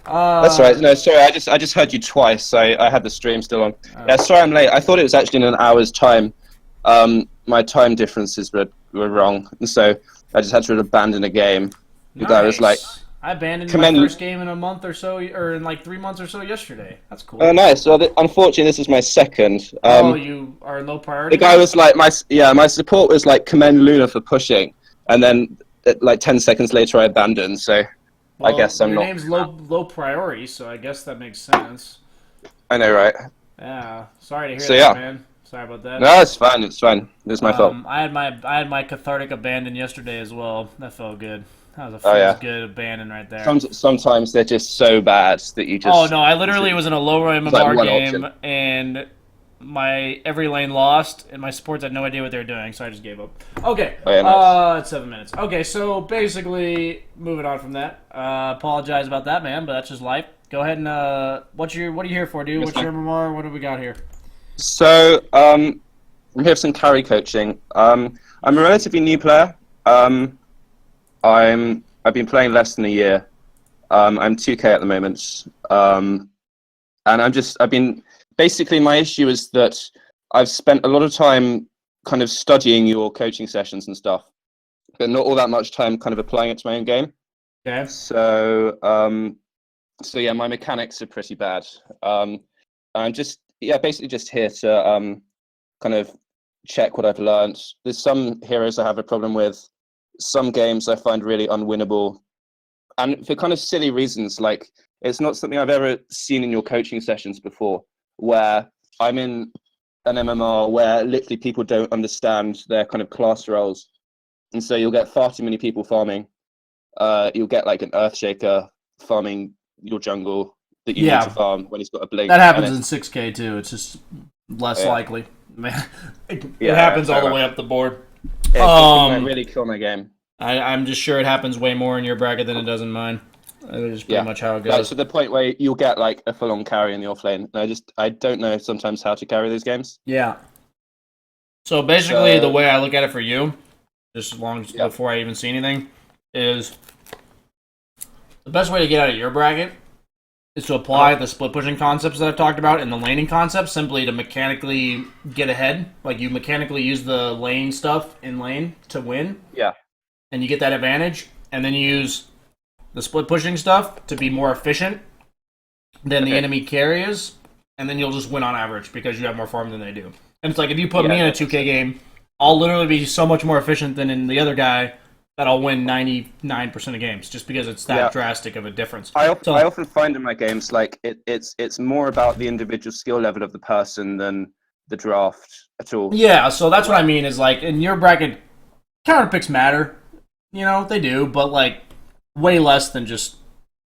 That's all right. No, sorry. I just heard you twice. I had the stream still on. Yeah, sorry I'm late. I thought it was actually in an hour's time. My time differences were wrong, and so I just had to abandon a game. The guy was like, Nice. I abandoned my "Commend." first game in a month or so, or in like 3 months or so yesterday. That's Oh, cool. nice. Well, unfortunately, this is my second. Oh, you are low The priority guy now? was like, my support was like, "Commend Luna for pushing," and then like 10 seconds later, I abandoned. So I Well, guess I'm your not. name's low priority, so I guess that makes sense. I know, right? Yeah. Sorry to hear So that, yeah, man. Sorry about that. no, it's fine. It's fine. It's my fault. I had my cathartic abandon yesterday as well. That felt good. That was a Oh feels yeah. good abandon right there. Sometimes they're just so bad that you Oh just no, I literally was in a low it's like MMR one game option. and my every lane lost and my supports had no idea what they were doing, so I just gave up. Okay, Oh yeah, nice. it's 7 minutes. Okay, so basically moving on from that. Apologize about that, man, but that's just life. Go ahead and what are you here for, dude? Yes, What's man. your MMR? What do we got here? So we have some carry coaching. I'm a relatively new player. I've been playing less than a year. I'm 2K at the moment. And I've been basically my issue is that I've spent a lot of time kind of studying your coaching sessions and stuff, but not all that much time kind of applying it to my own game. Okay. So yeah, my mechanics are pretty bad. I'm just basically just here to kind of check what I've learned. There's some heroes I have a problem with. Some games I find really unwinnable, and for kind of silly reasons. Like it's not something I've ever seen in your coaching sessions before, where I'm in an MMR where literally people don't understand their kind of class roles, and so you'll get far too many people farming. You'll get like an Earthshaker farming your jungle that you need to Yeah, farm when he's got a blink, that and happens in it's 6K too. It's just less yeah, likely. Man, it yeah, happens all fair the enough. way up the board. It can like Um, really kill my game. I'm just sure it happens way more in your bracket than it does in mine. That is pretty Yeah, much how it like goes. to the point where you'll get like a full-on carry in the offlane. And I don't know sometimes how to carry these games. Yeah. So basically, the So way I look at it for you, just as long as yeah, before I even see anything, is the best way to get out of your bracket is to apply the split pushing concepts that I've talked about and the laning concepts simply to mechanically get ahead. Like you mechanically use the lane stuff in lane to win, yeah, and you get that advantage, and then you use the split pushing stuff to be more efficient than the okay, enemy carriers, and then you'll just win on average because you have more farm than they do. And it's like if you put yeah, me in a that makes 2K sense. game, I'll literally be so much more efficient than in the other guy that I'll win 99% of games just because it's that Yeah, drastic of a difference. I So often find in my games like it's more about the individual skill level of the person than the draft at all. yeah, so that's what Where I mean is like in your bracket, counter picks matter, they do, but like way less than just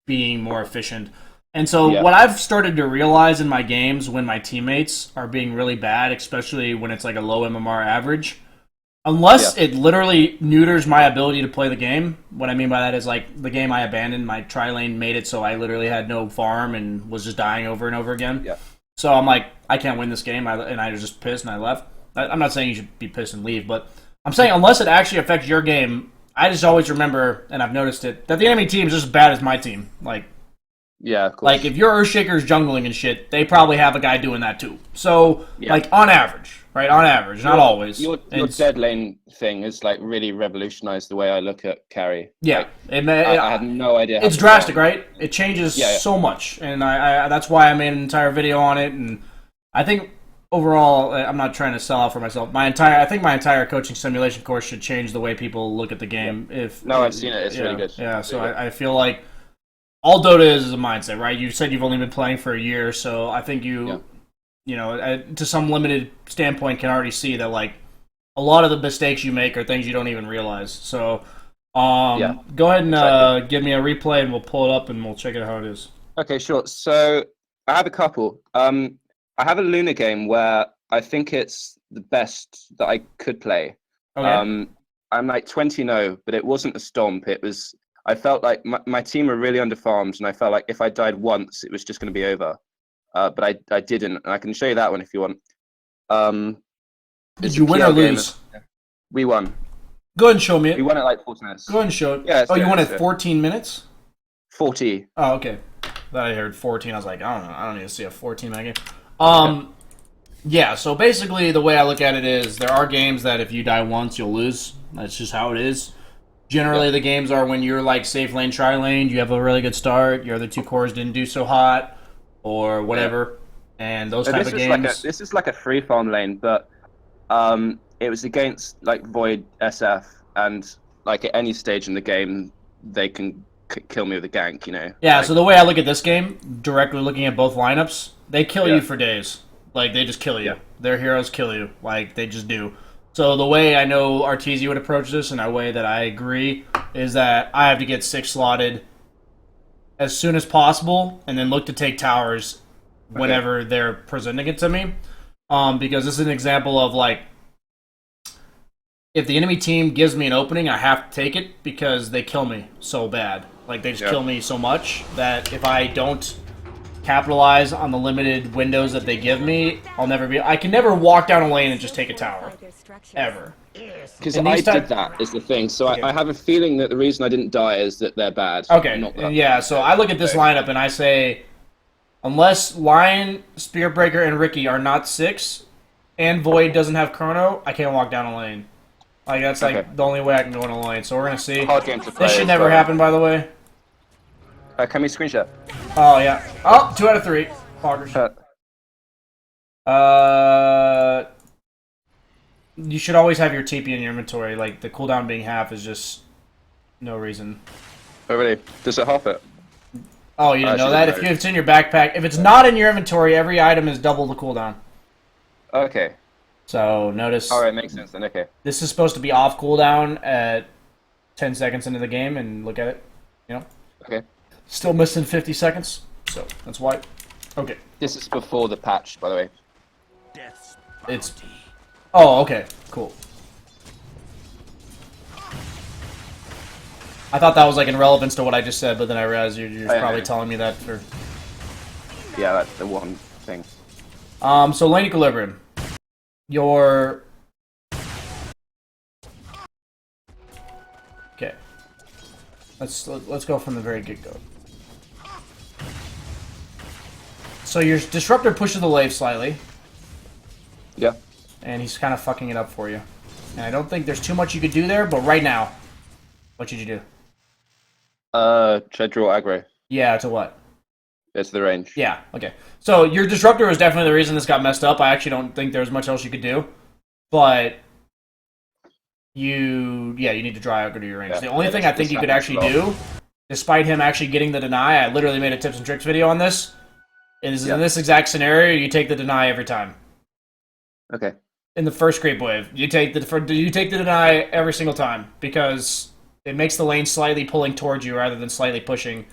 being more efficient. And so yeah, what I've started to realize in my games when my teammates are being really bad, especially when it's like a low MMR average, yeah, unless it literally neuters my ability to play the game. What I mean by that is like the game I abandoned, my tri lane made it so I literally had no farm and was just dying over and over again. yeah, So I'm like, I can't win this game, and I was just pissed and I left. I'm not saying you should be pissed and leave, but I'm saying unless it actually affects your game, I just always remember, and I've noticed it, that the enemy team is just as bad as my team. yeah. Of Like course. if your Earthshaker's jungling and shit, they probably have a guy doing that too. So Yeah. like on average, right? On average, not Your always. your dead lane thing has like really revolutionized the way I look at carry. Yeah, Like I had no idea how it's to drastic, farm. right? It changes Yeah, yeah, so much, and I that's why I made an entire video on it. And I think overall, I'm not trying to sell out for myself. I think my entire coaching simulation course should change the way people look at the yeah. game. If No, I've seen it. It's really yeah, good. yeah. It's So really good. I feel like all Dota is a mindset, right? You said you've only been playing for a year, so I think Yeah, to some limited standpoint, can already see that like a lot of the mistakes you make are things you don't even realize. So, yeah, go ahead and exactly. give me a replay, and we'll pull it up and we'll check it out how it is. Okay, sure. So I have a couple. I have a Luna game where I think it's the best that I could play. Okay. Um, I'm like 20-0, but it wasn't a stomp. It was. I felt like my team were really underfarmed, and I felt like if I died once, it was just going to be over. But I didn't, and I can show you that one if you want. Um, Did it's a you win or PL game. lose? We won. Go ahead and show me We it. won at like 40 minutes. Go ahead and show it. Yeah, let's Oh, do you it. won Let's at do it. 14 minutes? 40. Oh, okay. That I heard 14. I was like, I don't know. I don't need to see a 14-man game. Yeah, so basically the way I look at it is there are games that if you die once, you'll lose. That's just how it is. Generally, the games are when you're like safe lane, tri lane, you have a really good start, your other two cores didn't do so hot, or whatever, and those type of games. This is like a free farm lane, but it was against like Void SF, and like at any stage in the game, they can kill me with a gank, you know? Yeah, like, so the way I look at this game, directly looking at both lineups, they kill you for days. Like, they just kill you. Yeah. Their heroes kill you. Like, they just do. So the way I know Arteezy would approach this, and a way that I agree, is that I have to get 6 slotted as soon as possible, and then look to take towers whenever they're presenting it to me. Because this is an example of, like, if the enemy team gives me an opening, I have to take it because they kill me so bad. Like, they just kill me so much that if I don't capitalize on the limited windows that they give me, I can never walk down a lane and just take a tower. Ever. Because I did that, is the thing. So I have a feeling that the reason I didn't die is that they're bad. Okay, yeah, so I look at this lineup and I say, unless Lion, Spearbreaker, and Ricky are not 6, and Void doesn't have Chrono, I can't walk down a lane. Like, that's like the only way I can go in a lane. So we're going to see. Hard game to play. This should never happen, by the way. Can we screenshot? Oh, yeah. Oh, 2 out of 3. Poggers. You should always have your TP in your inventory. Like, the cooldown being half is just no reason. Oh, really? Does it half it? Oh, you didn't know that? If it's in your backpack. If it's not in your inventory, every item is double the cooldown. Okay. So, notice... Alright, makes sense then, okay. This is supposed to be off cooldown at 10 seconds into the game, and look at it. You know? Okay. Still missing 50 seconds, so that's why. Okay. This is before the patch, by the way. It's... Oh, okay. Cool. I thought that was like in relevance to what I just said, but then I realized you're probably telling me that for... Yeah, that's the one thing. So lane equilibrium. Your... Okay. Let's go from the very get-go. So your disruptor pushes the wave slightly. Yeah. And he's kind of fucking it up for you. And I don't think there's too much you could do there, but right now, what should you do? Should I draw aggro? Yeah, to what? It's the range. Yeah, okay. So your disruptor was definitely the reason this got messed up. I actually don't think there's much else you could do. But you need to draw aggro to your range. The only thing I think you could actually do, despite him actually getting the deny, I literally made a tips and tricks video on this, is in this exact scenario, you take the deny every time. Okay. In the first creep wave, you take the deny every single time because it makes the lane slightly pulling towards you rather than slightly pushing.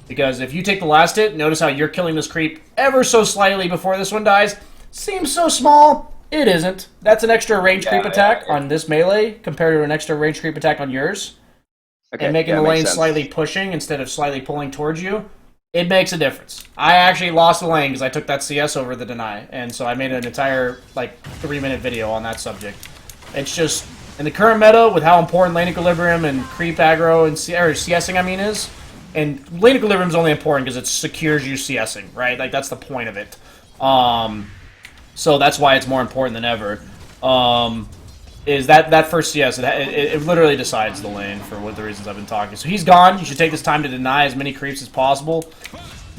Because if you take the last hit, notice how you're killing this creep ever so slightly before this one dies. Seems so small. It isn't. That's an extra range creep attack on this melee compared to an extra range creep attack on yours. Okay, and making the lane slightly pushing instead of slightly pulling towards you. It makes a difference. I actually lost the lane because I took that CS over the deny, and so I made an entire, 3-minute video on that subject. It's just, in the current meta, with how important lane equilibrium and creep aggro and CSing, is, and lane equilibrium is only important because it secures you CSing, right? Like, that's the point of it. So that's why it's more important than ever. Is that first CS, it literally decides the lane for what the reasons I've been talking. So he's gone. You should take this time to deny as many creeps as possible.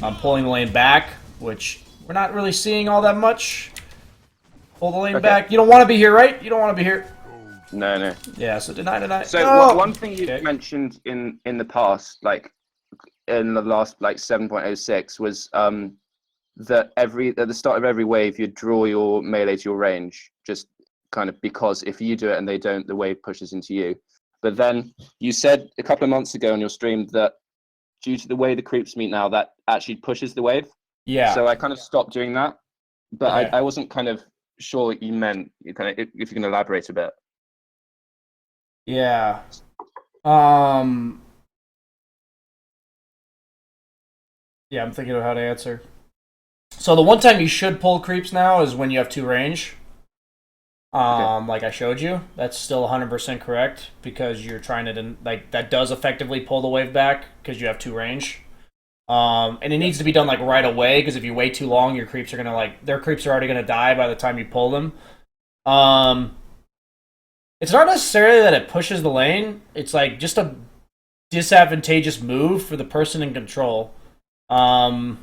I'm pulling the lane back, which we're not really seeing all that much. Pull the lane back. You don't want to be here, right? You don't want to be here. No. Yeah, so deny. So one thing you mentioned in the past, in the last 7.06, was that at the start of every wave you draw your melee to your range, just kind of because if you do it and they don't, the wave pushes into you. But then you said a couple of months ago on your stream that due to the way the creeps meet now, that actually pushes the wave. Yeah. So I kind of stopped doing that, but I wasn't kind of sure what you meant. If you can elaborate a bit. Yeah. Yeah, I'm thinking of how to answer. So the one time you should pull creeps now is when you have 2 range. Like I showed you. That's still 100% correct because you're trying to, that does effectively pull the wave back because you have 2 range. And it needs to be done like right away, because if you wait too long, your creeps are gonna their creeps are already gonna die by the time you pull them. It's not necessarily that it pushes the lane. It's like just a disadvantageous move for the person in control of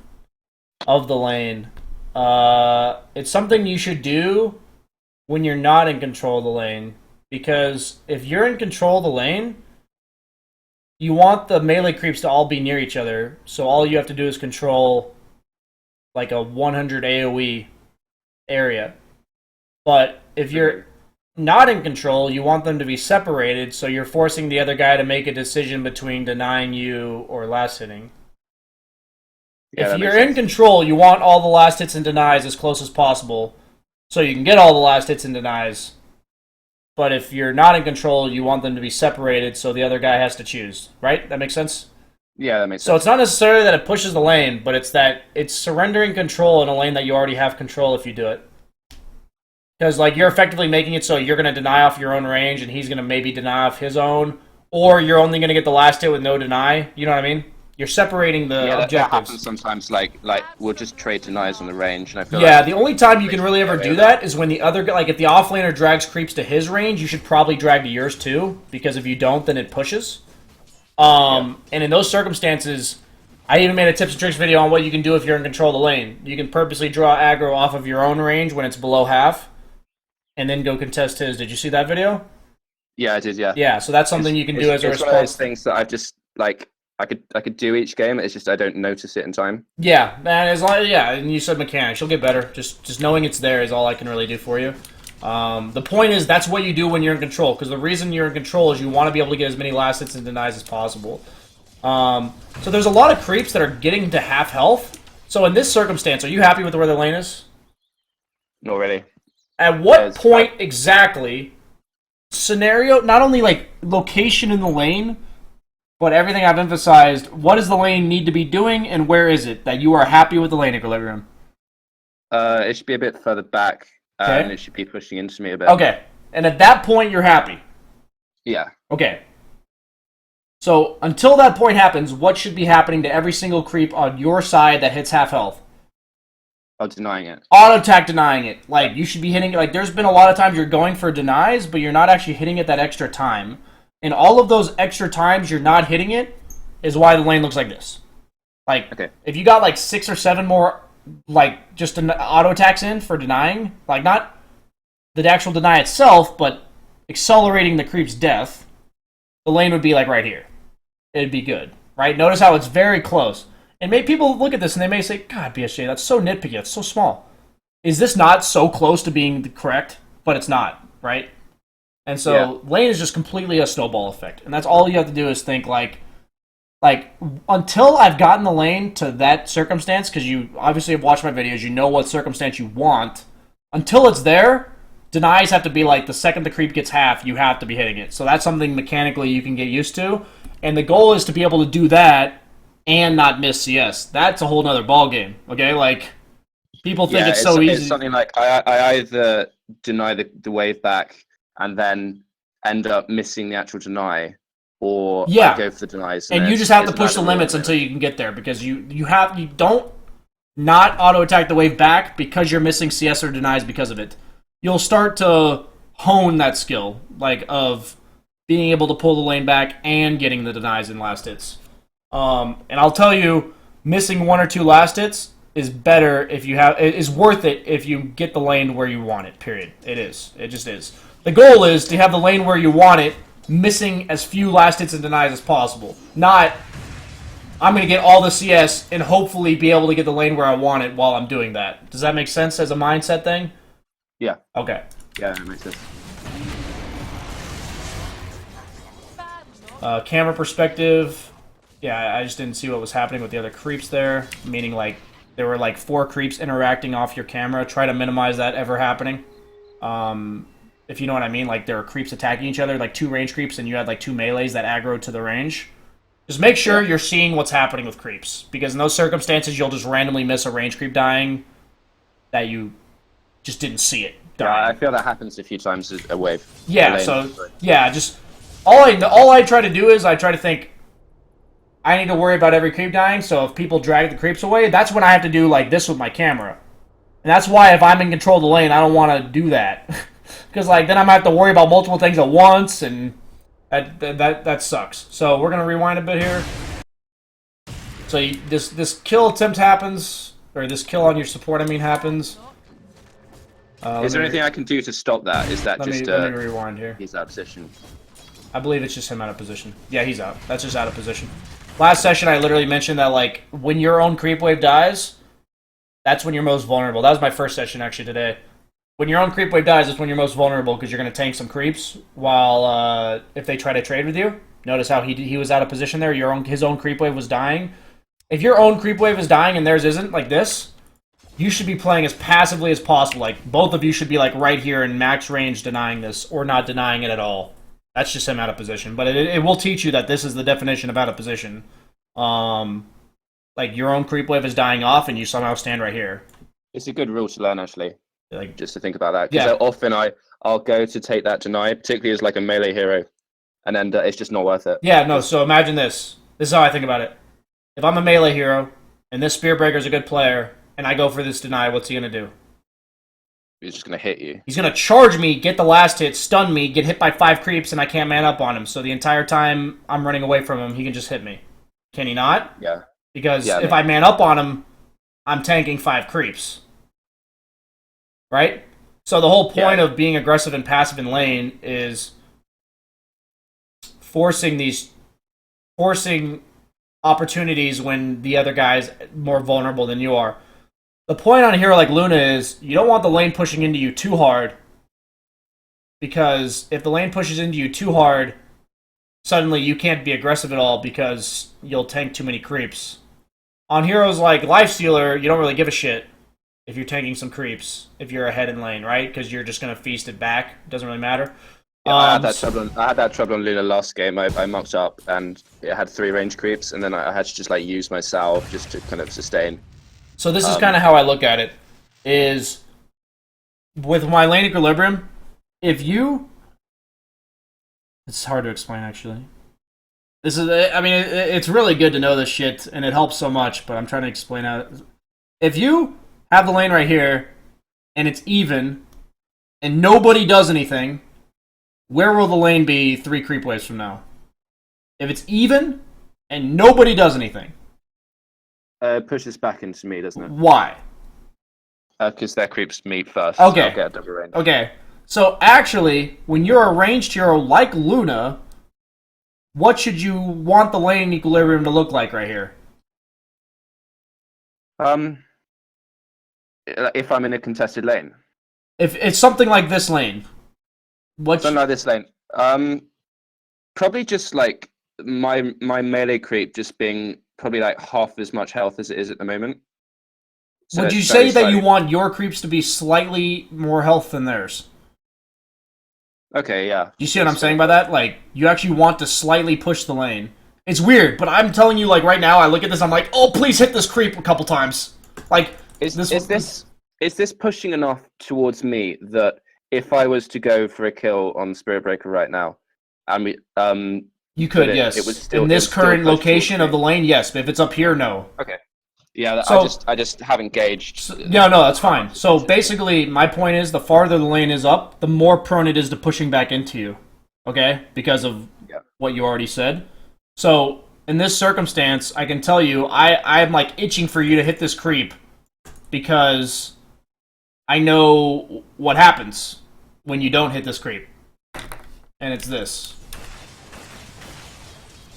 the lane. It's something you should do when you're not in control of the lane, because if you're in control of the lane, you want the melee creeps to all be near each other, so all you have to do is control like a 100 AoE area. But if you're not in control, you want them to be separated, so you're forcing the other guy to make a decision between denying you or last hitting. Yeah, if you're in control, you want all the last hits and denies as close as possible, so you can get all the last hits and denies. But if you're not in control, you want them to be separated, so the other guy has to choose. Right? That makes sense? Yeah, that makes sense. So it's not necessarily that it pushes the lane, but it's that it's surrendering control in a lane that you already have control if you do it. Because like you're effectively making it so you're going to deny off your own range, and he's going to maybe deny off his own, or you're only going to get the last hit with no deny. You know what I mean? You're separating the objectives. That happens sometimes. Like we'll just trade denies on the range, and I feel the only time you can really ever do that is when the other if the offlaner drags creeps to his range, you should probably drag to yours too, because if you don't, then it pushes. And in those circumstances, I even made a tips and tricks video on what you can do if you're in control of the lane. You can purposely draw aggro off of your own range when it's below half, and then go contest his. Did you see that video? Yeah, I did. Yeah. Yeah, so that's something you can do as a response. It's one of those things that I've just I could do each game. It's just I don't notice it in time. Yeah, man. And you said mechanics. You'll get better. Just knowing it's there is all I can really do for you. The point is that's what you do when you're in control, because the reason you're in control is you want to be able to get as many last hits and denies as possible. So there's a lot of creeps that are getting to half health. So in this circumstance, are you happy with where the lane is? Not really. At what point exactly, scenario, not only like location in the lane, but everything I've emphasized, what does the lane need to be doing, and where is it that you are happy with the lane equilibrium? It should be a bit further back, and it should be pushing into me a bit. Okay, and at that point, you're happy? Yeah. Okay. So, until that point happens, what should be happening to every single creep on your side that hits half health? Oh, denying it. Auto-attack denying it. Like, you should be hitting it. Like, there's been a lot of times you're going for denies, but you're not actually hitting it that extra time. And all of those extra times you're not hitting it is why the lane looks like this. Like, if you got like 6 or 7 more, like, just auto attacks in for denying, like, not the actual deny itself, but accelerating the creep's death, the lane would be like right here. It'd be good, right? Notice how it's very close. And people look at this and they may say, God, BSJ, that's so nitpicky, that's so small. Is this not so close to being correct? But it's not, right? And so lane is just completely a snowball effect. And that's all you have to do is think like until I've gotten the lane to that circumstance, because you obviously have watched my videos, you know what circumstance you want. Until it's there, denies have to be like the second the creep gets half, you have to be hitting it. So that's something mechanically you can get used to. And the goal is to be able to do that and not miss CS. That's a whole nother ballgame, okay? Like, people think it's so easy. It's something like I either deny the wave back and then end up missing the actual deny, or I go for the denies. And you just have to push the limits until you can get there, because you don't not auto-attack the wave back because you're missing CS or denies because of it. You'll start to hone that skill, like, of being able to pull the lane back and getting the denies and last hits. And I'll tell you, missing 1 or 2 last hits is better if you have. It is worth it if you get the lane where you want it. Period. It is. It just is. The goal is to have the lane where you want it, missing as few last hits and denies as possible. Not, I'm going to get all the CS and hopefully be able to get the lane where I want it while I'm doing that. Does that make sense as a mindset thing? Yeah. Okay. Yeah, that makes sense. Camera perspective. Yeah, I just didn't see what was happening with the other creeps there. Meaning, like, there were, like, 4 creeps interacting off your camera. Try to minimize that ever happening. If you know what I mean. Like, there were creeps attacking each other, like 2 range creeps, and you had, like, 2 melees that aggro to the range. Just make sure you're seeing what's happening with creeps. Because in those circumstances, you'll just randomly miss a range creep dying that you just didn't see it dying. Yeah, I feel that happens a few times a wave. Yeah, so, yeah, just... All I try to do is I try to think... I need to worry about every creep dying, so if people drag the creeps away, that's when I have to do like this with my camera. And that's why if I'm in control of the lane, I don't want to do that. Because like then I'm going to have to worry about multiple things at once, and that sucks. So we're going to rewind a bit here. So this kill attempt happens, or this kill on your support, I mean, happens. Is there anything I can do to stop that? Is that just let me rewind here. He's out of position. I believe it's just him out of position. Yeah, he's out. That's just out of position. Last session, I literally mentioned that, like, when your own creep wave dies, that's when you're most vulnerable. That was my first session, actually, today. When your own creep wave dies, that's when you're most vulnerable, because you're going to tank some creeps while, if they try to trade with you. Notice how he was out of position there. His own creep wave was dying. If your own creep wave is dying and theirs isn't, like this, you should be playing as passively as possible. Like, both of you should be, like, right here in max range denying this, or not denying it at all. That's just him out of position. But it will teach you that this is the definition of out of position. Like, your own creep wave is dying off, and you somehow stand right here. It's a good rule to learn, actually. Like, just to think about that. Because often I'll go to take that deny, particularly as, like, a melee hero. And then it's just not worth it. Yeah, no, so imagine this. This is how I think about it. If I'm a melee hero, and this Spear Breaker's a good player, and I go for this deny, what's he going to do? He's just going to hit you. He's going to charge me, get the last hit, stun me, get hit by 5 creeps, and I can't man up on him. So the entire time I'm running away from him, he can just hit me. Can he not? Yeah. Because if I man up on him, I'm tanking 5 creeps. Right? So the whole point of being aggressive and passive in lane is forcing opportunities when the other guy's more vulnerable than you are. The point on a hero like Luna is you don't want the lane pushing into you too hard, because if the lane pushes into you too hard, suddenly you can't be aggressive at all because you'll tank too many creeps. On heroes like Lifestealer, you don't really give a shit if you're tanking some creeps, if you're ahead in lane, right? Because you're just going to feast it back. It doesn't really matter. Yeah, I had that trouble on Luna last game. I mucked up and it had 3 range creeps, and then I had to just like use my salve just to kind of sustain. So this is kind of how I look at it, is with my lane equilibrium, if you... It's hard to explain, actually. This is, I mean, it's really good to know this shit, and it helps so much, but I'm trying to explain how... If you have the lane right here, and it's even, and nobody does anything, where will the lane be 3 creep waves from now? If it's even, and nobody does anything. Pushes back into me, doesn't it? Why? Because their creeps meet first. Okay. So I'll get a double range. Okay. So actually, when you're a ranged hero like Luna, what should you want the lane equilibrium to look like right here? If I'm in a contested lane. If it's something like this lane. Something like this lane. Probably just like my melee creep just being probably like half as much health as it is at the moment. So would you say that you want your creeps to be slightly more health than theirs? Okay, yeah. Do you see what I'm saying by that? Like, you actually want to slightly push the lane. It's weird, but I'm telling you, like, right now, I look at this, I'm like, oh, please hit this creep a couple times. Like, is this pushing enough towards me that if I was to go for a kill on Spirit Breaker right now, you could, yes. It would still, in this current location of the lane, yes. But if it's up here, no. Okay. Yeah, so, I just haven't gauged. So, no, that's fine. So basically, my point is, the farther the lane is up, the more prone it is to pushing back into you. Okay? Because of what you already said. So, in this circumstance, I can tell you, I'm like itching for you to hit this creep. Because I know what happens when you don't hit this creep. And it's this.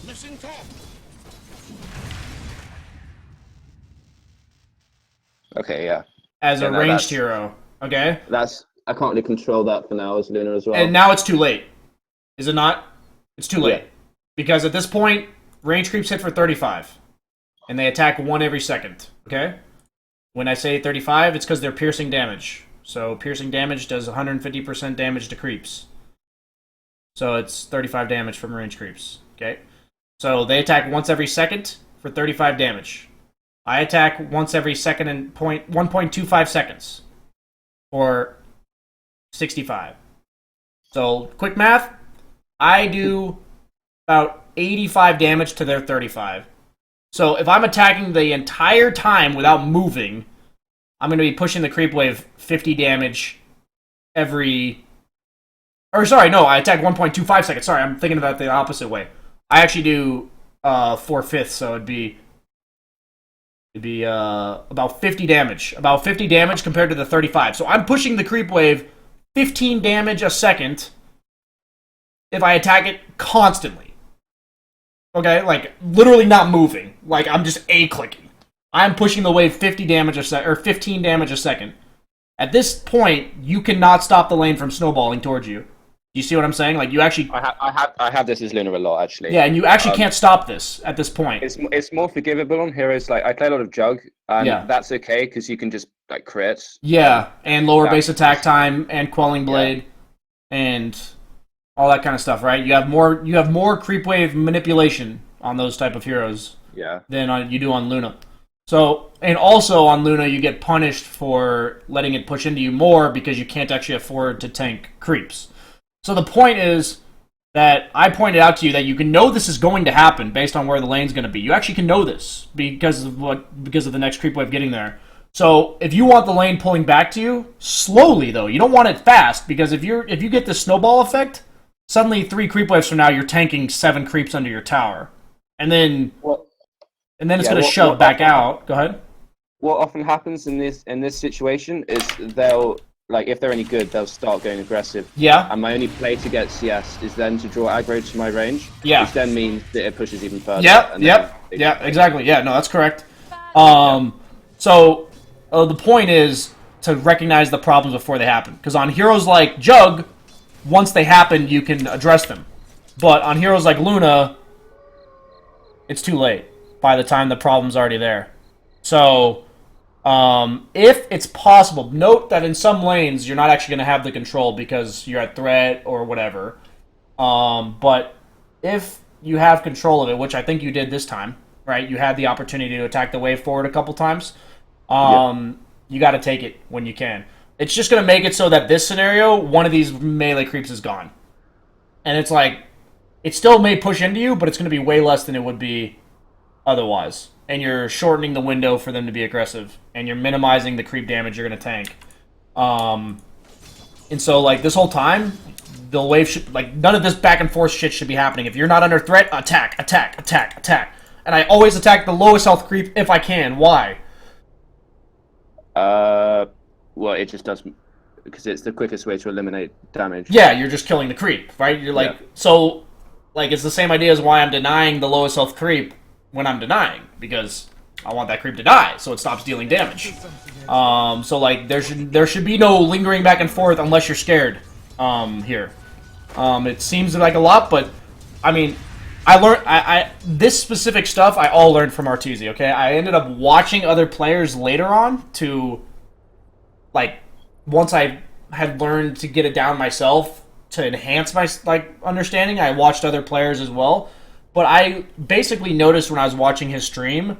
Listen top. Okay, yeah. As a ranged hero, okay? I can't really control that for now as Luna as well. And now it's too late. Is it not? It's too late. Yeah. Because at this point, range creeps hit for 35. And they attack 1 every second, okay? When I say 35, it's because they're piercing damage. So piercing damage does 150% damage to creeps. So it's 35 damage from range creeps, okay? So they attack once every second for 35 damage. I attack once every second and 1.25 seconds for 65. So, quick math, I do about 85 damage to their 35. So if I'm attacking the entire time without moving, I'm going to be pushing the creep wave 50 damage every... Or sorry, no, I attack 1.25 seconds. Sorry, I'm thinking about the opposite way. I actually do 4/5, so it'd be about 50 damage. About 50 damage compared to the 35. So I'm pushing the creep wave 15 damage a second if I attack it constantly. Okay, like literally not moving. Like I'm just A-clicking. I'm pushing the wave 50 damage a second, or 15 damage a second. At this point, you cannot stop the lane from snowballing towards you. You see what I'm saying? Like you actually, I have this as Luna a lot actually. yeah, and you actually can't stop this at this point. It's more forgivable on heroes. Like I play a lot of Jugg, and that's okay because you can just like crit. Yeah, and lower base attack time and quelling blade, and all that kind of stuff, right? You have more creep wave manipulation on those type of heroes. Yeah. Than you do on Luna. So, and also on Luna, you get punished for letting it push into you more because you can't actually afford to tank creeps. So the point is that I pointed out to you that you can know this is going to happen based on where the lane's going to be. You actually can know this because of the next creep wave getting there. So if you want the lane pulling back to you, slowly though, you don't want it fast because if you get the snowball effect, suddenly 3 creep waves from now you're tanking 7 creeps under your tower, and then it's going to shove back out. Go ahead. What often happens in this situation is they'll, like, if they're any good, they'll start going aggressive. Yeah. And my only play to get CS is then to draw aggro to my range. Yeah. Which then means that it pushes even further. Yeah, exactly. Yeah, no, that's correct. So the point is to recognize the problems before they happen. Because on heroes like Jugg, once they happen, you can address them. But on heroes like Luna, it's too late by the time the problem's already there. So, if it's possible, note that in some lanes, you're not actually going to have the control because you're at threat or whatever. But if you have control of it, which I think you did this time, right? You had the opportunity to attack the wave forward a couple times. You got to take it when you can. It's just going to make it so that this scenario, one of these melee creeps is gone. And it's like, it still may push into you, but it's going to be way less than it would be otherwise. And you're shortening the window for them to be aggressive. And you're minimizing the creep damage you're going to tank. And so, like, this whole time, the wave should, like, none of this back and forth shit should be happening. If you're not under threat, attack, attack, attack, attack. And I always attack the lowest health creep if I can. Why? Well, it just does, because it's the quickest way to eliminate damage. Yeah, you're just killing the creep, right? You're like, so, like, it's the same idea as why I'm denying the lowest health creep when I'm denying, because I want that creep to die, so it stops dealing damage. So, like, there should be no lingering back and forth unless you're scared, here. It seems like a lot, but, I mean, I learned, this specific stuff, I all learned from Arteezy, okay? I ended up watching other players later on to, like, once I had learned to get it down myself to enhance my, like, understanding, I watched other players as well. But I basically noticed when I was watching his stream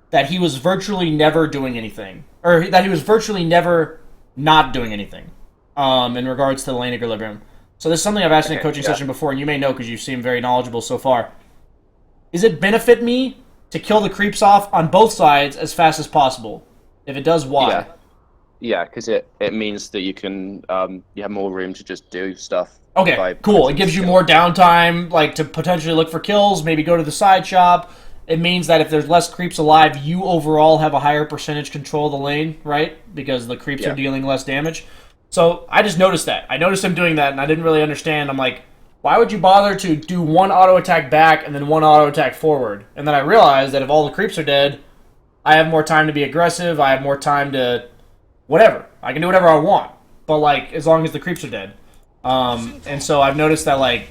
that he was virtually never doing anything. Or that he was virtually never not doing anything in regards to the lane equilibrium. So this is something I've asked in a coaching session before, and you may know because you seem very knowledgeable so far. Does it benefit me to kill the creeps off on both sides as fast as possible? If it does, why? Yeah, because it means that you can you have more room to just do stuff. Okay, cool. It gives you more downtime, like, to potentially look for kills, maybe go to the side shop. It means that if there's less creeps alive, you overall have a higher percentage control of the lane, right? Because the creeps are dealing less damage. So I just noticed that. I noticed him doing that, and I didn't really understand. I'm like, why would you bother to do one auto attack back and then one auto attack forward? And then I realized that if all the creeps are dead, I have more time to be aggressive. I have more time to whatever. I can do whatever I want, but, like, as long as the creeps are dead. And so I've noticed that, like,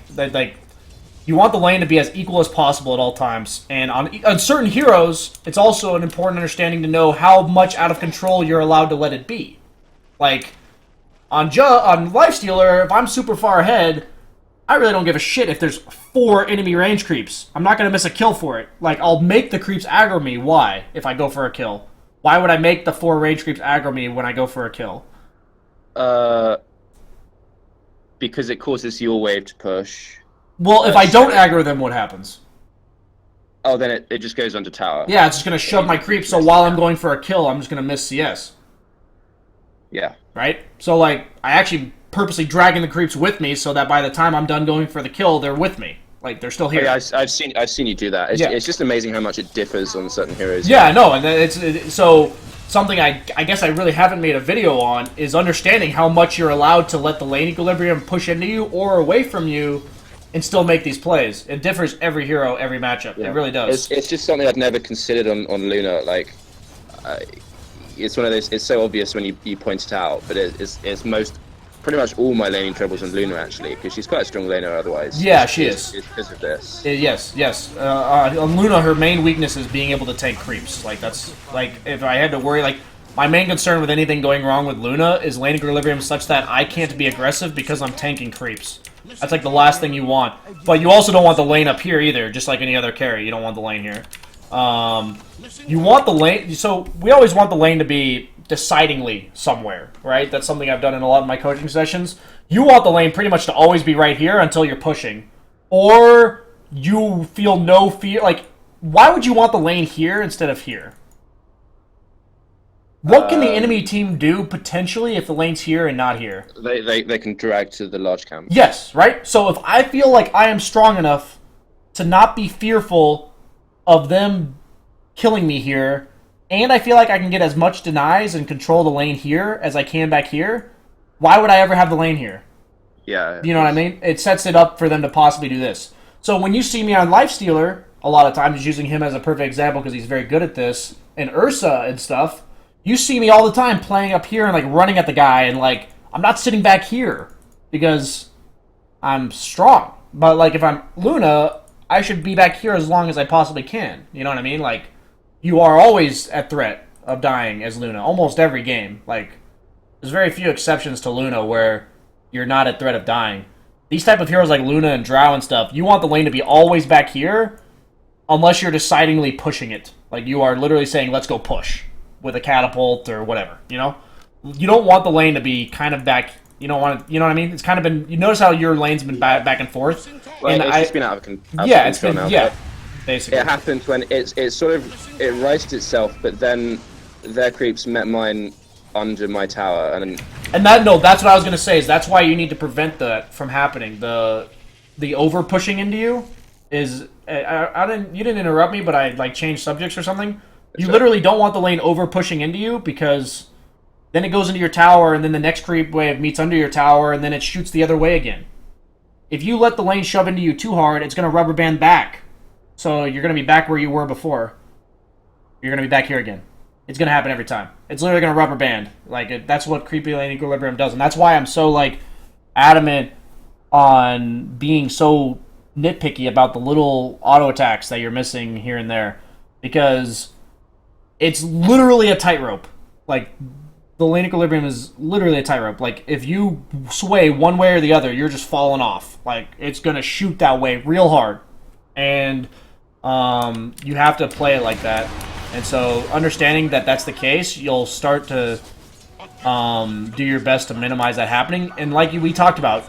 you want the lane to be as equal as possible at all times. And on certain heroes, it's also an important understanding to know how much out of control you're allowed to let it be. Like, on Lifestealer, if I'm super far ahead, I really don't give a shit if there's 4 enemy range creeps. I'm not going to miss a kill for it. Like, I'll make the creeps aggro me. Why? If I go for a kill. Why would I make the 4 range creeps aggro me when I go for a kill? Because it causes your wave to push. Well, if I don't aggro them, what happens? Oh, then it just goes under tower. Yeah, it's just going to shove my creeps, so while I'm going for a kill, I'm just going to miss CS. Yeah. Right? So, like, I actually purposely dragging the creeps with me so that by the time I'm done going for the kill, they're with me. Like, they're still here. Yeah, I've seen you do that. It's just amazing how much it differs on certain heroes. Yeah, no, and so something I guess I really haven't made a video on is understanding how much you're allowed to let the lane equilibrium push into you or away from you and still make these plays. It differs every hero, every matchup. Yeah. It really does. It's just something I've never considered on Luna. Like, it's one of those. It's so obvious when you point it out, but it's pretty much all my laning troubles on Luna, actually, because she's quite a strong laner otherwise. Yeah, she is. It's because of this. Yes. On Luna, her main weakness is being able to tank creeps. Like, that's, like, if I had to worry, like, my main concern with anything going wrong with Luna is lane equilibrium such that I can't be aggressive because I'm tanking creeps. That's, like, the last thing you want. But you also don't want the lane up here either, just like any other carry. You don't want the lane here. You want the lane, so we always want the lane to be decidingly somewhere, right? That's something I've done in a lot of my coaching sessions. You want the lane pretty much to always be right here until you're pushing. Or you feel no fear. Like, why would you want the lane here instead of here? What can the enemy team do, potentially, if the lane's here and not here? They can drag to the large camp. Yes, right? So if I feel like I am strong enough to not be fearful of them killing me here, and I feel like I can get as much denies and control the lane here as I can back here, why would I ever have the lane here? Yeah. You know what I mean? It sets it up for them to possibly do this. So when you see me on Lifestealer, a lot of times using him as a perfect example because he's very good at this, and Ursa and stuff, you see me all the time playing up here and like running at the guy, and like I'm not sitting back here because I'm strong. But like if I'm Luna, I should be back here as long as I possibly can. You know what I mean? Like, you are always at threat of dying as Luna, almost every game. Like, there's very few exceptions to Luna where you're not at threat of dying. These type of heroes like Luna and Drow and stuff, you want the lane to be always back here unless you're decidingly pushing it. Like, you are literally saying, let's go push with a catapult or whatever, you know? You don't want the lane to be kind of back. You don't want to, you know what I mean? It's kind of been, you notice how your lane's been back and forth? Well, and it's just been out of control. Yeah, it's been, yeah, basically. It happens when it sort of, it rised itself, but then their creeps met mine under my tower, and that's what I was gonna say. Is that's why you need to prevent that from happening. The over pushing into you is you didn't interrupt me, but I like changed subjects or something. You literally don't want the lane over pushing into you because then it goes into your tower, and then the next creep wave meets under your tower, and then it shoots the other way again. If you let the lane shove into you too hard, it's gonna rubber band back. So you're gonna be back where you were before. You're gonna be back here again. It's gonna happen every time. It's literally gonna rubber band. Like that's what creepy lane equilibrium does, and that's why I'm so like adamant on being so nitpicky about the little auto attacks that you're missing here and there, because it's literally a tightrope. Like the lane equilibrium is literally a tightrope. Like if you sway one way or the other, you're just falling off. Like it's gonna shoot that way real hard, and you have to play it like that. And so understanding that that's the case, you'll start to do your best to minimize that happening. And like we talked about,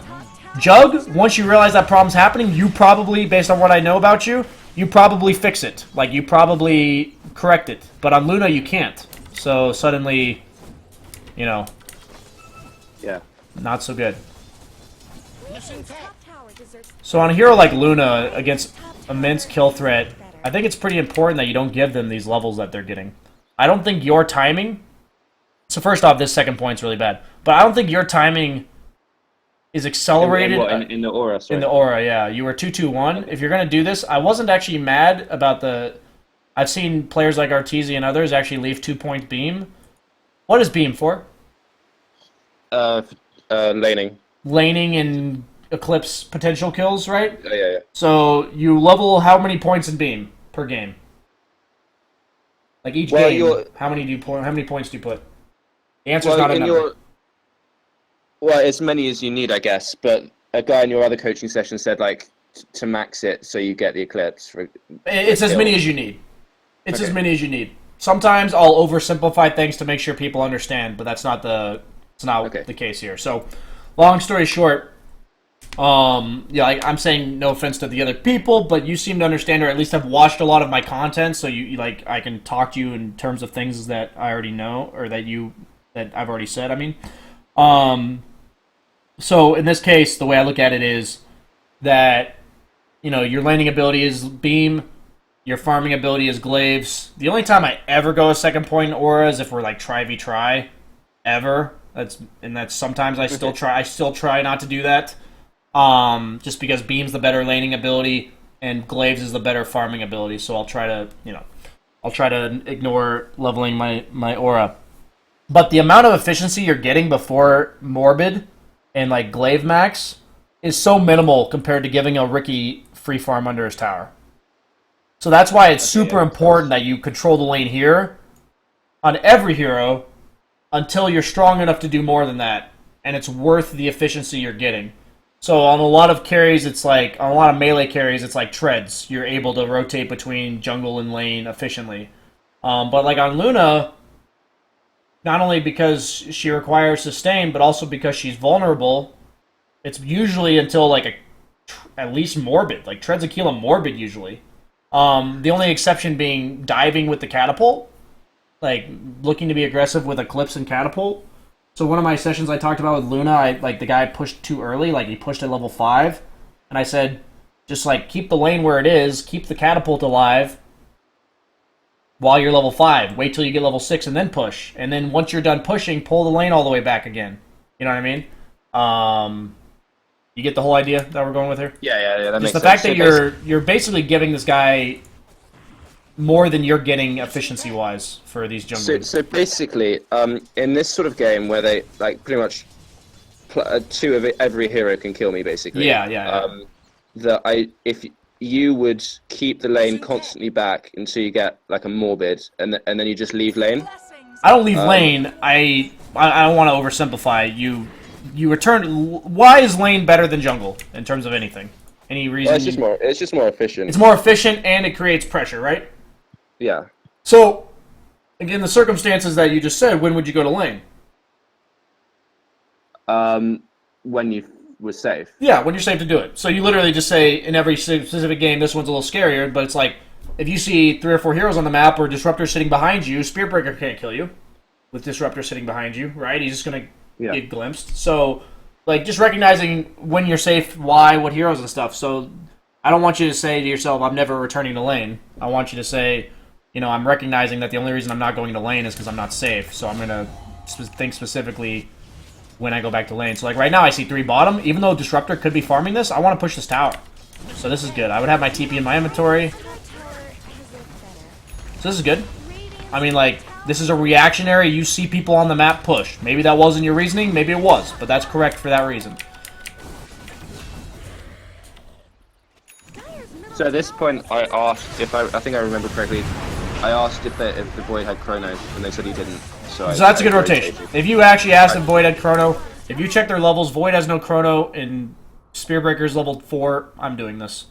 Jugg, once you realize that problem's happening, you probably, based on what I know about you, you probably fix it. Like, you probably correct it. But on Luna, you can't. So suddenly, you know, yeah, not so good. So on a hero like Luna, against immense kill threat, I think it's pretty important that you don't give them these levels that they're getting. I don't think your timing... So first off, this second point's really bad. But I don't think your timing is accelerated... In the aura, sorry. In the aura, yeah. You were 2-2-1. If you're going to do this, I wasn't actually mad about the... I've seen players like Arteezy and others actually leave 2-point beam. What is beam for? Laning. Laning and Eclipse potential kills, right? Yeah. So you level how many points in beam per game? Like each game, how many points do you put? The answer's not a number. Well, as many as you need, I guess. But a guy in your other coaching session said like to max it so you get the Eclipse. It's as many as you need. It's as many as you need. Sometimes I'll oversimplify things to make sure people understand, but that's not the case here. So, long story short, Yeah, I'm saying no offense to the other people, but you seem to understand, or at least have watched a lot of my content, so you like I can talk to you in terms of things that I already know, or that I've already said. I mean, um, so in this case, the way I look at it is that your landing ability is beam, your farming ability is glaives. The only time I ever go a second point in aura is if we're like try v try, ever. That's sometimes I still try. I still try not to do that. Just because beam's the better laning ability and glaives is the better farming ability. So I'll try to ignore leveling my aura. But the amount of efficiency you're getting before morbid and like glaive max is so minimal compared to giving a Ricky free farm under his tower. So that's why it's super important that you control the lane here on every hero until you're strong enough to do more than that, and it's worth the efficiency you're getting. So on a lot of carries, on a lot of melee carries, it's like treads. You're able to rotate between jungle and lane efficiently. But like on Luna, not only because she requires sustain, but also because she's vulnerable, it's usually until like at least morbid, like treads Aquila morbid usually. The only exception being diving with the catapult, like looking to be aggressive with Eclipse and catapult. So one of my sessions I talked about with Luna, the guy pushed too early, like he pushed at level 5, and I said, just like keep the lane where it is, keep the catapult alive while you're level 5. Wait till you get level 6 and then push. And then once you're done pushing, pull the lane all the way back again. You know what I mean? You get the whole idea that we're going with here? Yeah. That just makes the sense. fact that you're basically giving this guy more than you're getting efficiency-wise for these junglers. So basically, in this sort of game where they like pretty much two of every hero can kill me, basically. Yeah. If you would keep the lane constantly back until you get like a morbid, and then you just leave lane. I don't leave lane. I don't want to oversimplify. You return. Why is lane better than jungle in terms of anything? Any reason? Well, it's just more efficient. It's more efficient and it creates pressure, right? Yeah. So, again, the circumstances that you just said, when would you go to lane? When you were safe. Yeah, when you're safe to do it. So you literally just say, in every specific game, this one's a little scarier, but it's like, if you see 3 or 4 heroes on the map or Disruptor sitting behind you, Spearbreaker can't kill you with Disruptor sitting behind you, right? He's just going to get glimpsed. So, like, just recognizing when you're safe, why, what heroes and stuff. So, I don't want you to say to yourself, I'm never returning to lane. I want you to say, I'm recognizing that the only reason I'm not going to lane is because I'm not safe. So I'm going to think specifically when I go back to lane. So, like, right now I see 3 bottom. Even though Disruptor could be farming this, I want to push this tower. So this is good. I would have my TP in my inventory. So this is good. I mean, like, this is a reactionary, you see people on the map push. Maybe that wasn't your reasoning, maybe it was, but that's correct for that reason. So at this point, I asked if I think I remember correctly. I asked if the Void had Chrono, and they said he didn't. So that's a good rotation. If you actually asked if Void had Chrono, if you check their levels, Void has no Chrono, and Spearbreaker's level 4. I'm doing this.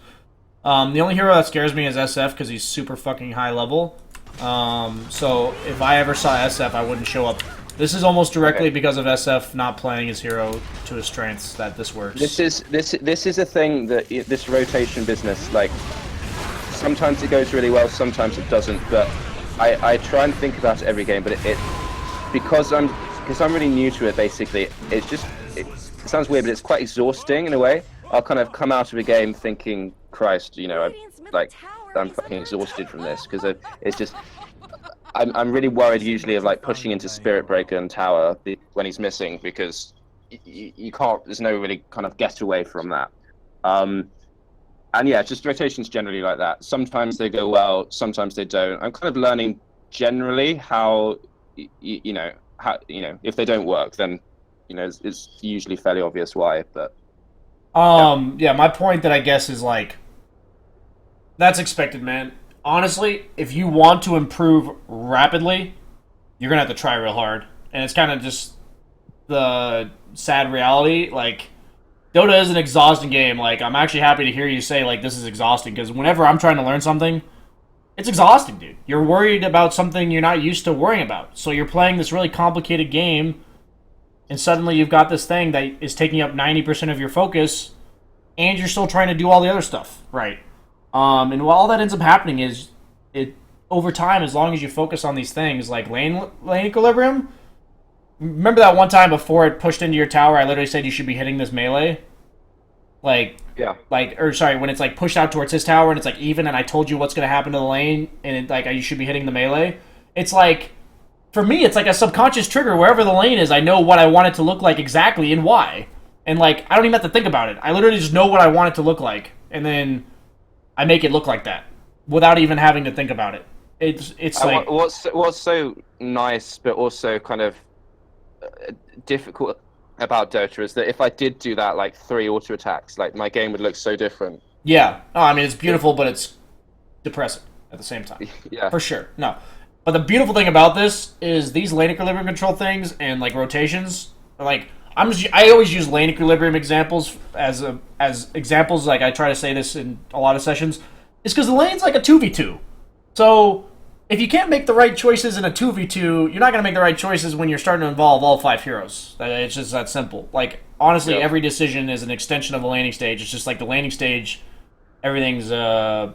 The only hero that scares me is SF because he's super fucking high level. So if I ever saw SF, I wouldn't show up. This is almost directly because of SF not playing his hero to his strengths that this works. This is a thing that this rotation business, like, sometimes it goes really well, sometimes it doesn't. But I try and think about it every game. But because I'm really new to it. Basically, it sounds weird, but it's quite exhausting in a way. I'll kind of come out of a game thinking, Christ, I'm fucking exhausted from this because it's just. I'm really worried usually of like pushing into Spirit Breaker and Tower when he's missing because you can't. There's no really kind of getaway from that. And yeah, just rotations generally like that. Sometimes they go well, sometimes they don't. I'm kind of learning generally how if they don't work, then it's usually fairly obvious why. But yeah, my point that I guess is like that's expected, man. Honestly, if you want to improve rapidly, you're going to have to try real hard. And it's kind of just the sad reality. Like, Dota is an exhausting game. Like, I'm actually happy to hear you say, like, this is exhausting. Because whenever I'm trying to learn something, it's exhausting, dude. You're worried about something you're not used to worrying about. So you're playing this really complicated game, and suddenly you've got this thing that is taking up 90% of your focus, and you're still trying to do all the other stuff right. And what all that ends up happening is it over time, as long as you focus on these things like lane equilibrium. Remember that one time before it pushed into your tower, I literally said you should be hitting this melee, or sorry, when it's like pushed out towards his tower and it's like even, and I told you what's gonna happen to the lane, and it, like you should be hitting the melee. It's like, for me, it's like a subconscious trigger. Wherever the lane is, I know what I want it to look like exactly and why. And like, I don't even have to think about it. I literally just know what I want it to look like, and then I make it look like that without even having to think about it. It's like what's so nice, but also kind of difficult about Dota is that if I did do that like 3 auto attacks, like my game would look so different. Yeah. Oh, I mean, it's beautiful, but it's depressing at the same time. Yeah. For sure. No. But the beautiful thing about this is these lane equilibrium control things and like rotations. Like I always use lane equilibrium examples as examples. Like I try to say this in a lot of sessions. It's because the lane's like a 2v2. So if you can't make the right choices in a 2v2, you're not going to make the right choices when you're starting to involve all 5 heroes. It's just that simple. Like, honestly, Every decision is an extension of the landing stage. It's just like the landing stage, everything's a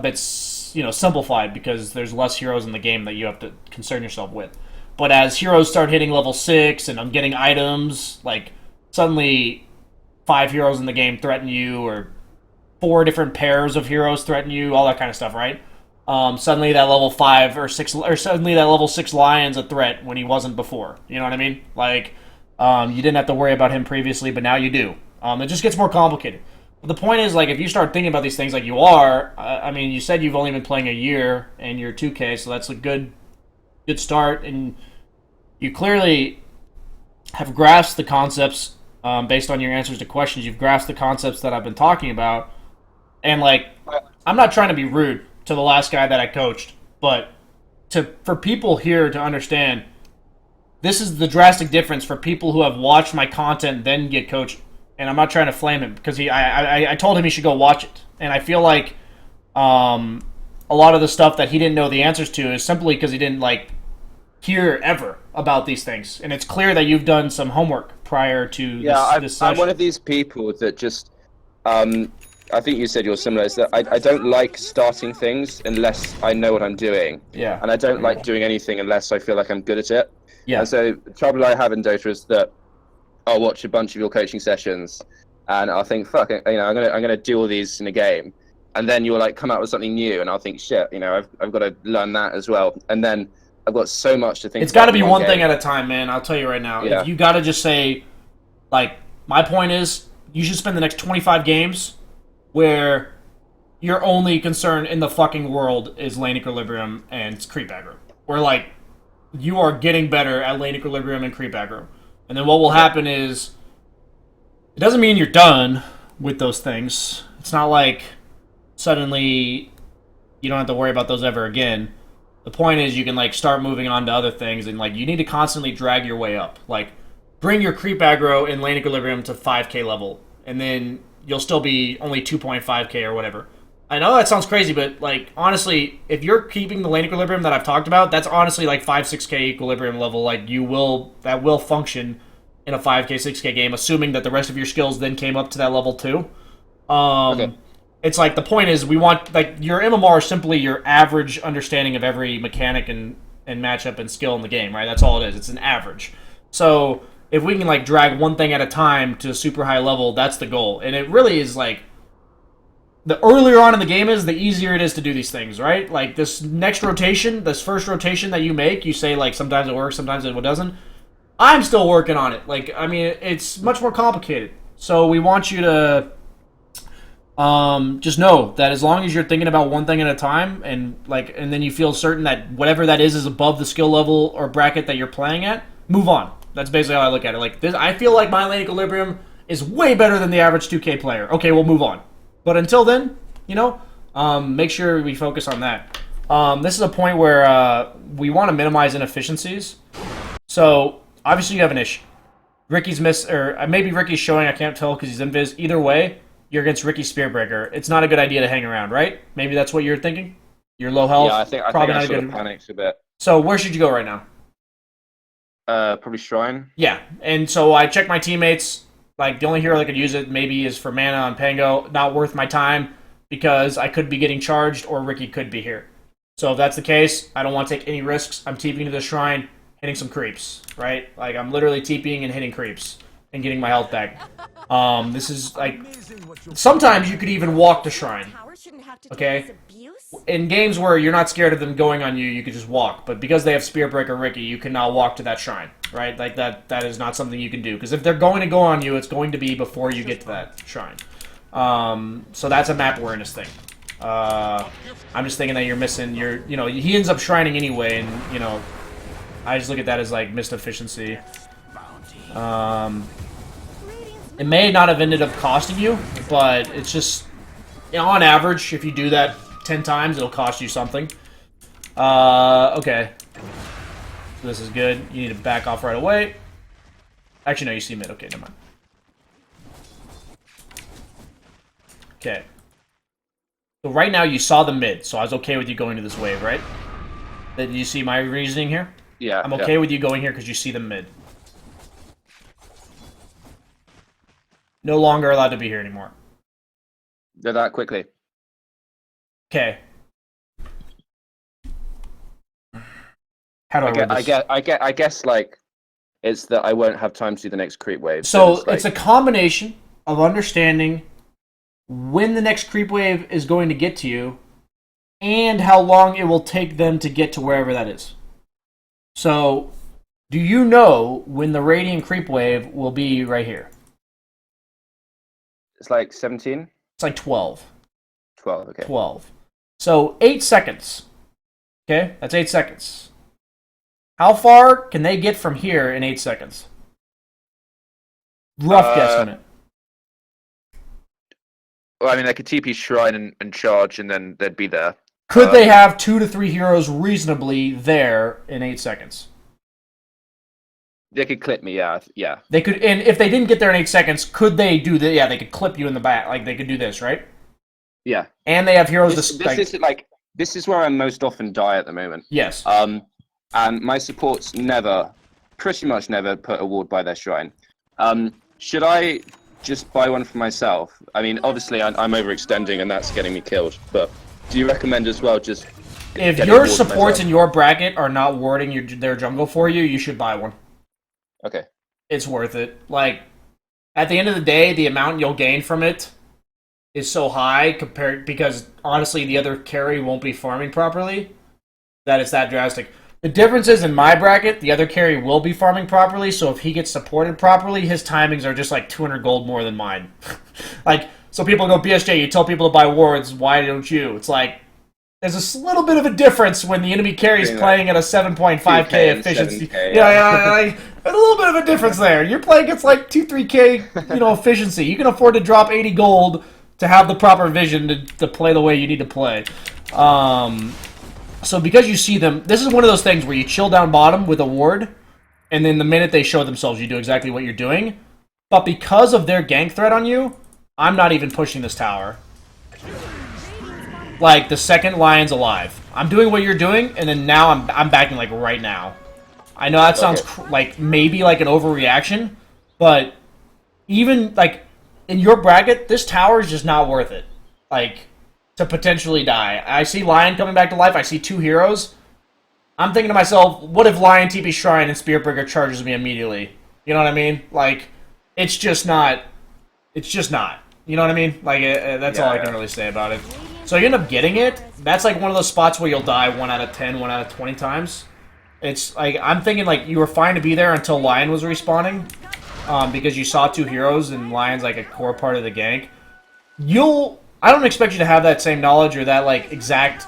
bit, simplified because there's less heroes in the game that you have to concern yourself with. But as heroes start hitting level 6 and I'm getting items, like, suddenly 5 heroes in the game threaten you, or 4 different pairs of heroes threaten you, all that kind of stuff, right? Suddenly that level 5 or 6, or suddenly that level 6 lion's a threat when he wasn't before. You know what I mean? Like, you didn't have to worry about him previously, but now you do. It just gets more complicated. But the point is, like, if you start thinking about these things like you are, I mean, you said you've only been playing a year and you're 2K, so that's a good start, and you clearly have grasped the concepts based on your answers to questions. You've grasped the concepts that I've been talking about, and like, I'm not trying to be rude to the last guy that I coached, but for people here to understand, this is the drastic difference for people who have watched my content then get coached. And I'm not trying to flame him because I told him he should go watch it, and I feel like a lot of the stuff that he didn't know the answers to is simply because he didn't like hear ever about these things. And it's clear that you've done some homework prior to this session. I'm one of these people that just I think you said you're similar, is that I don't like starting things unless I know what I'm doing. Yeah. And I don't like doing anything unless I feel like I'm good at it. Yeah. And so the trouble I have in Dota is that I'll watch a bunch of your coaching sessions and I'll think, fuck, I'm gonna do all these in a game. And then you'll like come out with something new and I'll think, shit, I've got to learn that as well. And then I've got so much to think about. It's got to be one thing at a time, man. I'll tell you right now. Yeah. If you got to just say, like, my point is, you should spend the next 25 games where your only concern in the fucking world is lane equilibrium and creep aggro. Where, like, you are getting better at lane equilibrium and creep aggro. And then what will happen is, it doesn't mean you're done with those things. It's not like suddenly you don't have to worry about those ever again. The point is you can like start moving on to other things, and like you need to constantly drag your way up. Like bring your creep aggro and lane equilibrium to 5k level, and then you'll still be only 2.5k or whatever. I know that sounds crazy, but like honestly, if you're keeping the lane equilibrium that I've talked about, that's honestly like 5-6k equilibrium level. Like that will function in a 5k 6k game, assuming that the rest of your skills then came up to that level too. Okay. It's like the point is we want like your MMR is simply your average understanding of every mechanic and matchup and skill in the game, right? That's all it is. It's an average. So if we can like drag one thing at a time to a super high level, that's the goal. And it really is like the earlier on in the game is, the easier it is to do these things, right? Like this next rotation, this first rotation that you make, you say like sometimes it works, sometimes it doesn't. I'm still working on it. Like, I mean, it's much more complicated. So we want you to just know that as long as you're thinking about one thing at a time, and then you feel certain that whatever that is above the skill level or bracket that you're playing at, move on. That's basically how I look at it. Like this, I feel like my lane equilibrium is way better than the average 2K player. Okay, we'll move on. But until then, make sure we focus on that. This is a point where we want to minimize inefficiencies. So obviously you have an issue. Ricky's maybe Ricky's showing. I can't tell because he's invis. Either way, you're against Ricky Spearbreaker. It's not a good idea to hang around, right? Maybe that's what you're thinking? You're low health? Yeah, I think I sort of panicked a bit. So where should you go right now? Probably Shrine. Yeah, and so I checked my teammates. Like, the only hero that could use it maybe is for mana on Pango. Not worth my time because I could be getting charged or Ricky could be here. So if that's the case, I don't want to take any risks. I'm TPing to the shrine, hitting some creeps, right? Like, I'm literally TPing and hitting creeps and getting my health back. This is, like, sometimes you could even walk the shrine, okay? In games where you're not scared of them going on you, you could just walk. But because they have Spearbreaker Ricky, you cannot walk to that shrine, right? Like, that is not something you can do. Because if they're going to go on you, it's going to be before you get to that shrine. So that's a map awareness thing. I'm just thinking that you're missing your, he ends up shrining anyway, and, I just look at that as, like, missed efficiency. It may not have ended up costing you, but it's just, on average, if you do that 10 times, it'll cost you something. Okay. So this is good. You need to back off right away. Actually, no, you see mid. Okay, never mind. Okay. So right now you saw the mid, so I was okay with you going to this wave, right? Did you see my reasoning here? Yeah. I'm okay with you going here because you see the mid. No longer allowed to be here anymore. Did that quickly. Okay. How do I word this? I guess like it's that I won't have time to do the next creep wave. So it's a combination of understanding when the next creep wave is going to get to you and how long it will take them to get to wherever that is. So, do you know when the Radiant creep wave will be right here? It's like 17? It's like 12. 12, okay. 12. So, 8 seconds. Okay, that's 8 seconds. How far can they get from here in 8 seconds? Rough guesstimate. Well, I mean, they could TP Shrine and charge, and then they'd be there. Could they have 2 to 3 heroes reasonably there in 8 seconds? They could clip me, yeah. They could, and if they didn't get there in 8 seconds, could they do that? Yeah, they could clip you in the back. Like, they could do this, right? Yeah. And they have heroes this is where I most often die at the moment. Yes. And my supports pretty much never put a ward by their shrine. Should I just buy one for myself? I mean, obviously I'm overextending and that's getting me killed, but do you recommend as well just... If your supports in your bracket are not warding their jungle for you, you should buy one. Okay. It's worth it. Like, at the end of the day, the amount you'll gain from it is so high because honestly the other carry won't be farming properly that it's that drastic. The difference is in my bracket, the other carry will be farming properly, so if he gets supported properly, his timings are just like 200 gold more than mine. Like, so people go, BSJ, you tell people to buy wards, why don't you? It's like, there's a little bit of a difference when the enemy carry is playing at a 7.5k efficiency. Yeah, a little bit of a difference there. You're playing against like 2-3k, efficiency. You can afford to drop 80 gold to have the proper vision to play the way you need to play. So because you see them, this is one of those things where you chill down bottom with a ward, and then the minute they show themselves, you do exactly what you're doing. But because of their gank threat on you, I'm not even pushing this tower. Like, the second Lion's alive. I'm doing what you're doing, and then now I'm backing, like, right now. I know that sounds like maybe like an overreaction, but even, like, in your bracket, this tower is just not worth it. Like, to potentially die. I see Lion coming back to life. I see 2 heroes. I'm thinking to myself, what if Lion TP Shrine and Spearbreaker charges me immediately? You know what I mean? Like, it's just not. It's just not. You know what I mean? Like, that's all I can really say about it. So you end up getting it. That's like one of those spots where you'll die 1 out of 10, 1 out of 20 times. It's like, I'm thinking like you were fine to be there until Lion was respawning. Because you saw 2 heroes and Lion's like a core part of the gank. I don't expect you to have that same knowledge or that like exact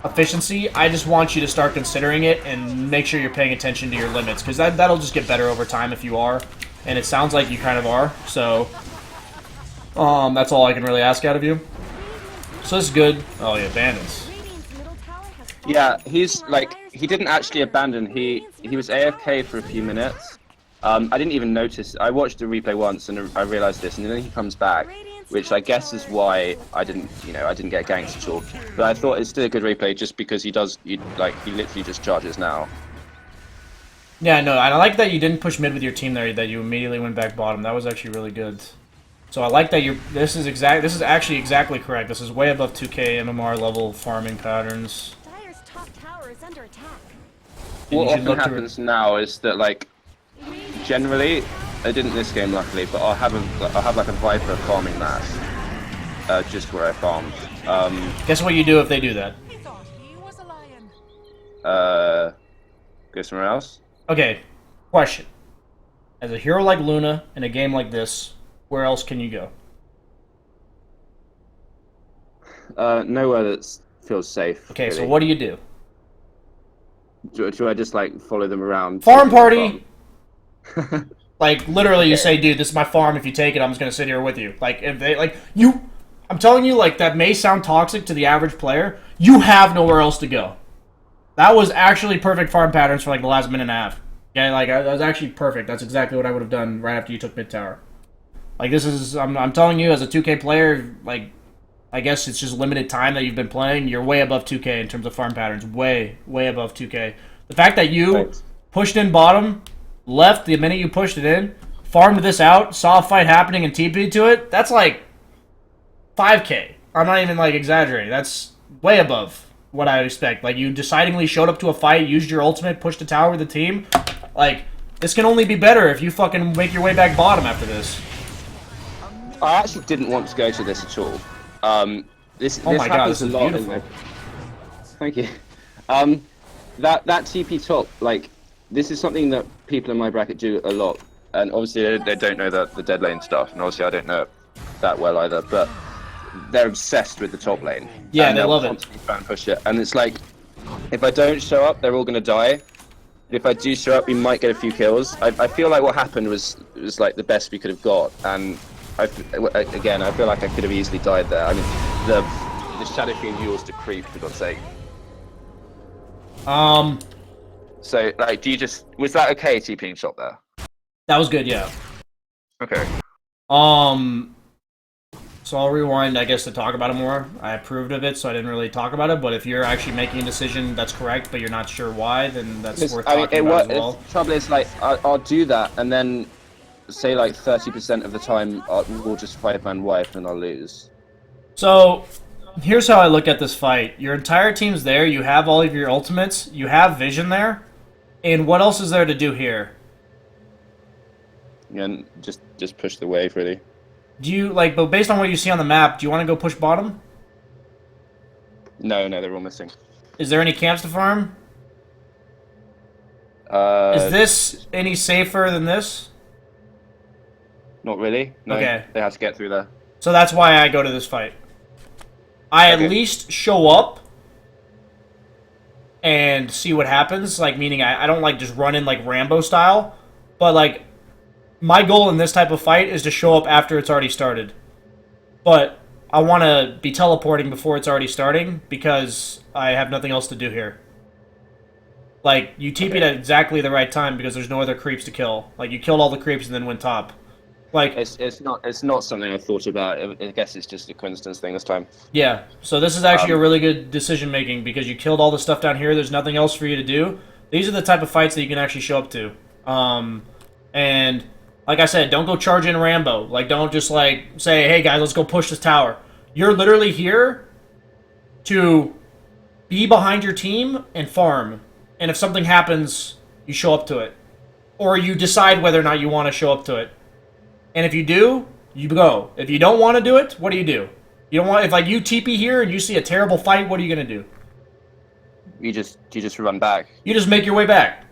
efficiency. I just want you to start considering it and make sure you're paying attention to your limits, because that'll just get better over time if you are, and it sounds like you kind of are. So that's all I can really ask out of you. So this is good. Oh, he abandons. Yeah, he's like, he didn't actually abandon. He was AFK for a few minutes. I didn't even notice. I watched the replay once and I realized this, and then he comes back, which I guess is why I didn't get ganked at all. But I thought it's still a good replay just because he literally just charges now. Yeah, no, and I like that you didn't push mid with your team there. That you immediately went back bottom. That was actually really good. So I like that you're. This is actually exactly correct. This is way above 2K MMR level farming patterns. Dire's top tower is under attack. And What you should often look to happens now is that, like, generally, I didn't this game luckily, but I'll have like a Viper farming mass, just where I farmed. Guess what you do if they do that? He thought he was a lion. Go somewhere else. Okay, question. As a hero like Luna in a game like this, where else can you go? Nowhere that feels safe. Okay, really. so what do you do? Do I just like follow them around? Farm party! Like, literally, you say, dude, this is my farm. If you take it, I'm just gonna sit here with you. Like, if they, like, you... I'm telling you, like, that may sound toxic to the average player. You have nowhere else to go. That was actually perfect farm patterns for, like, the last minute and a half. Yeah, like, that was actually perfect. That's exactly what I would have done right after you took mid tower. Like, this is... I'm telling you, as a 2K player, like, I guess it's just limited time that you've been playing. You're way above 2K in terms of farm patterns. Way, way above 2K. The fact that you pushed in bottom, left the minute you pushed it in, farmed this out, saw a fight happening and TP'd to it, that's like 5K. I'm not even like exaggerating. That's way above what I would expect. Like, you decidingly showed up to a fight, used your ultimate, pushed a tower with the team. Like, this can only be better if you fucking make your way back bottom after this. I actually didn't want to go to this at all. This Oh my god, happens this is a lot. beautiful. Thank you. That TP top, like, this is something that people in my bracket do a lot, and obviously they don't know the dead lane stuff, and obviously I don't know it that well either, but they're obsessed with the top lane. Yeah, and they they'll love it. constantly try and push it, and it's like, if I don't show up, they're all gonna die. If I do show up, we might get a few kills. I feel like what happened was like the best we could have got, and again, I feel like I could have easily died there. I mean, the Shadow Fiend yours to creep, for God's sake. So, like, was that okay, TPing shot there? That was good, yeah. Okay. So I'll rewind, I guess, to talk about it more. I approved of it, so I didn't really talk about it, but if you're actually making a decision that's correct, but you're not sure why, then that's worth talking about as well. The trouble is, like, I'll do that, and then, say, like, 30% of the time, we'll just 5-man wipe, and I'll lose. So, here's how I look at this fight. Your entire team's there, you have all of your ultimates, you have vision there, and what else is there to do here? And just push the wave, really. Do you, like, but based on what you see on the map, do you want to go push bottom? No, they're all missing. Is there any camps to farm? Is this any safer than this? Not really. No, Okay. They have to get through there. So that's why I go to this fight. I at least show up and see what happens, like, meaning I don't, like, just run in, like, Rambo style, but, like, my goal in this type of fight is to show up after it's already started. But I want to be teleporting before it's already starting, because I have nothing else to do here. Like, you TP'd at exactly the right time, because there's no other creeps to kill. Like, you killed all the creeps and then went top. Like, it's not something I thought about. I guess it's just a coincidence thing this time. yeah, so this is actually a really good decision making, because you killed all the stuff down here, there's nothing else for you to do. These are the type of fights that you can actually show up to. And like I said, don't go charge in Rambo. Like, don't just, like, say, hey guys, let's go push this tower. You're literally here to be behind your team and farm. And if something happens, you show up to it. Or you decide whether or not you want to show up to it. And if you do, you go. If you don't want to do it, what do? You don't want, if, like, you TP here and you see a terrible fight, what are you going to do? You just run back. You just make your way back.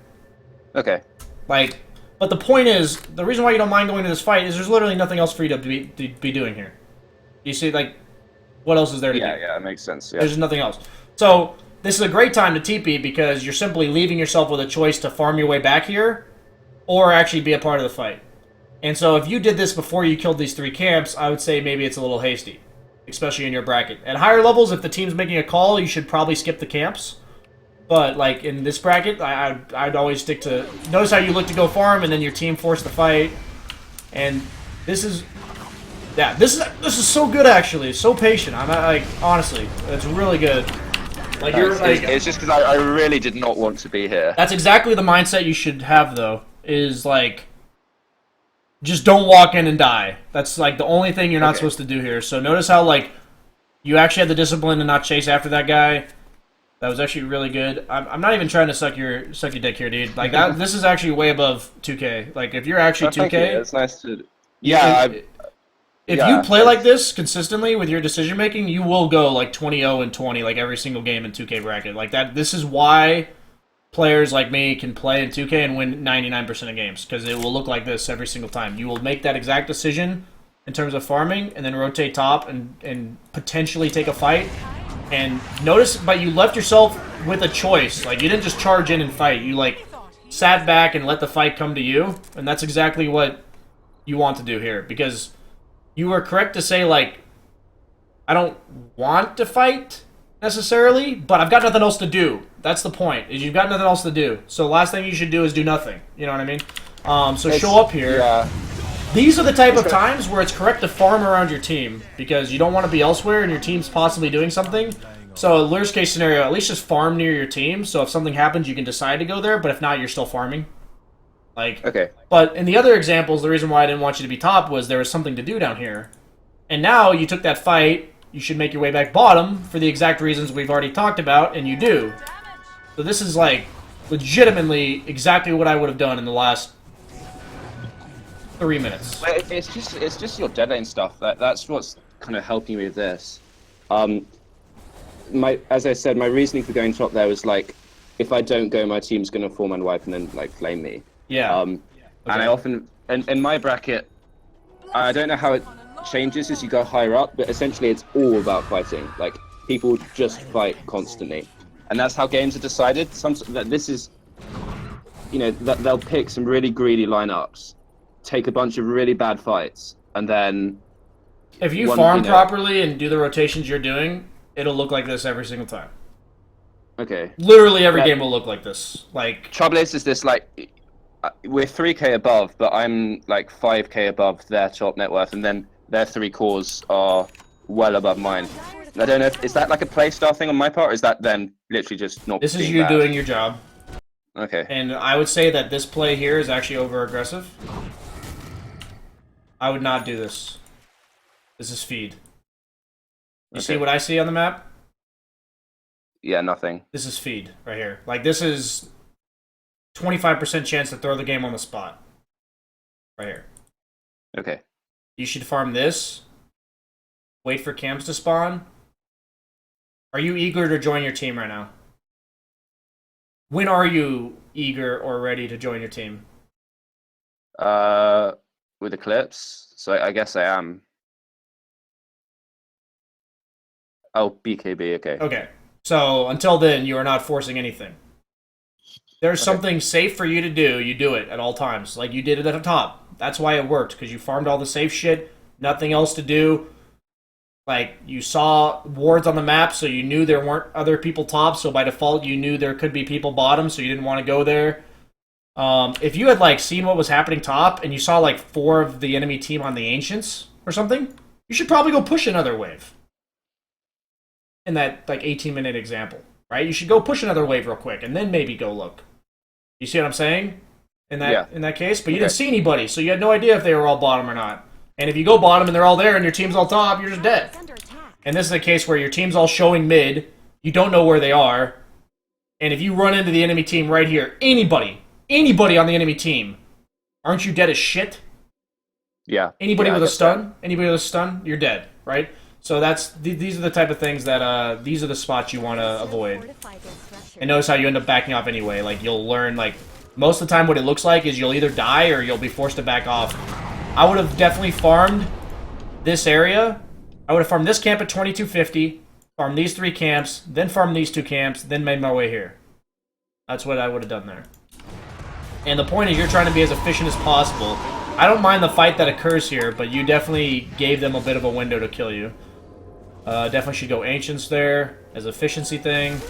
Okay. Like, but the point is, the reason why you don't mind going to this fight is there's literally nothing else for you to be doing here. You see, like, what else is there to do? Yeah, it makes sense. Yeah. There's nothing else. So, this is a great time to TP, because you're simply leaving yourself with a choice to farm your way back here, or actually be a part of the fight. And so, if you did this before you killed these 3 camps, I would say maybe it's a little hasty. Especially in your bracket. At higher levels, if the team's making a call, you should probably skip the camps. But, like, in this bracket, I'd always stick to... Notice how you look to go farm, and then your team forced the fight. And this is... Yeah, this is so good, actually. It's so patient. I'm like, honestly, it's really good. Like you're like It's just because I really did not want to be here. that's exactly the mindset you should have though. Is like just don't walk in and die. That's like the only thing you're not supposed to do here. So notice how like you actually had the discipline to not chase after that guy. That was actually really good. I'm not even trying to suck your dick here, dude. Like that. This is actually way above 2K. Like if you're actually 2K, thank you. It's nice to. Yeah. If you play like this consistently with your decision making, you will go like 20-0 and 20 like every single game in 2K bracket. Like that. This is why players like me can play in 2K and win 99% of games because it will look like this every single time. You will make that exact decision in terms of farming and then rotate top and potentially take a fight. And notice, but you left yourself with a choice. Like, you didn't just charge in and fight. You, like, sat back and let the fight come to you. And that's exactly what you want to do here. Because you were correct to say, like, I don't want to fight, necessarily, but I've got nothing else to do. That's the point, is you've got nothing else to do. So the last thing you should do is do nothing. You know what I mean? So show up here. Yeah. These are the type of times where it's correct to farm around your team because you don't want to be elsewhere and your team's possibly doing something. So, worst case scenario, at least just farm near your team. So if something happens, you can decide to go there. But if not, you're still farming. Like, Okay. But in the other examples, the reason why I didn't want you to be top was there was something to do down here. And now you took that fight. You should make your way back bottom for the exact reasons we've already talked about, and you do. So this is like legitimately exactly what I would have done in the last 3 minutes. Well, it's just your dead lane stuff. That's what's kind of helping me with this. As I said, my reasoning for going top there was like, if I don't go, my team's gonna form and wipe and then like flame me. Yeah. And I often in my bracket, I don't know how it changes as you go higher up, but essentially it's all about fighting. Like people just fight constantly, and that's how games are decided. This is, you know, they'll pick some really greedy lineups, take a bunch of really bad fights, and then if you farm properly and do the rotations you're doing, it'll look like this every single time. Okay. Literally every game will look like this. Like trouble is this like we're 3K above, but I'm like 5K above their top net worth, and then their 3 cores are well above mine. I don't know is that like a playstyle thing on my part, or is that then literally just not? This is being you bad? doing your job. Okay. And I would say that this play here is actually over aggressive. I would not do this. This is feed. You see what I see on the map? Yeah, nothing. This is feed right here. Like this is 25% chance to throw the game on the spot. Right here. Okay. You should farm this. Wait for camps to spawn. Are you eager to join your team right now? When are you eager or ready to join your team? With Eclipse, so I guess I am. Oh, BKB, okay. Okay. So, until then, you are not forcing anything. There's something safe for you to do, you do it at all times. Like you did it at the top. That's why it worked, because you farmed all the safe shit, nothing else to do. Like, you saw wards on the map, so you knew there weren't other people top, so by default you knew there could be people bottom, so you didn't want to go there. If you had, like, seen what was happening top, and you saw, like, 4 of the enemy team on the Ancients, or something, you should probably go push another wave. In that, like, 18-minute example, right? You should go push another wave real quick, and then maybe go look. You see what I'm saying? In that case? But you didn't see anybody, so you had no idea if they were all bottom or not. And if you go bottom and they're all there and your team's all top, you're just dead. And this is a case where your team's all showing mid, you don't know where they are, and if you run into the enemy team right here, anybody on the enemy team, aren't you dead as shit? Yeah. Anybody with a stun? Anybody with a stun? You're dead, right? So these are the type of things that, these are the spots you want to avoid. And notice how you end up backing off anyway. Like, you'll learn, like, most of the time what it looks like is you'll either die or you'll be forced to back off. I would have definitely farmed this area. I would have farmed this camp at 2250, farmed these 3 camps, then farmed these 2 camps, then made my way here. That's what I would have done there. And the point is you're trying to be as efficient as possible. I don't mind the fight that occurs here, but you definitely gave them a bit of a window to kill you. Definitely should go Ancients there as efficiency thing.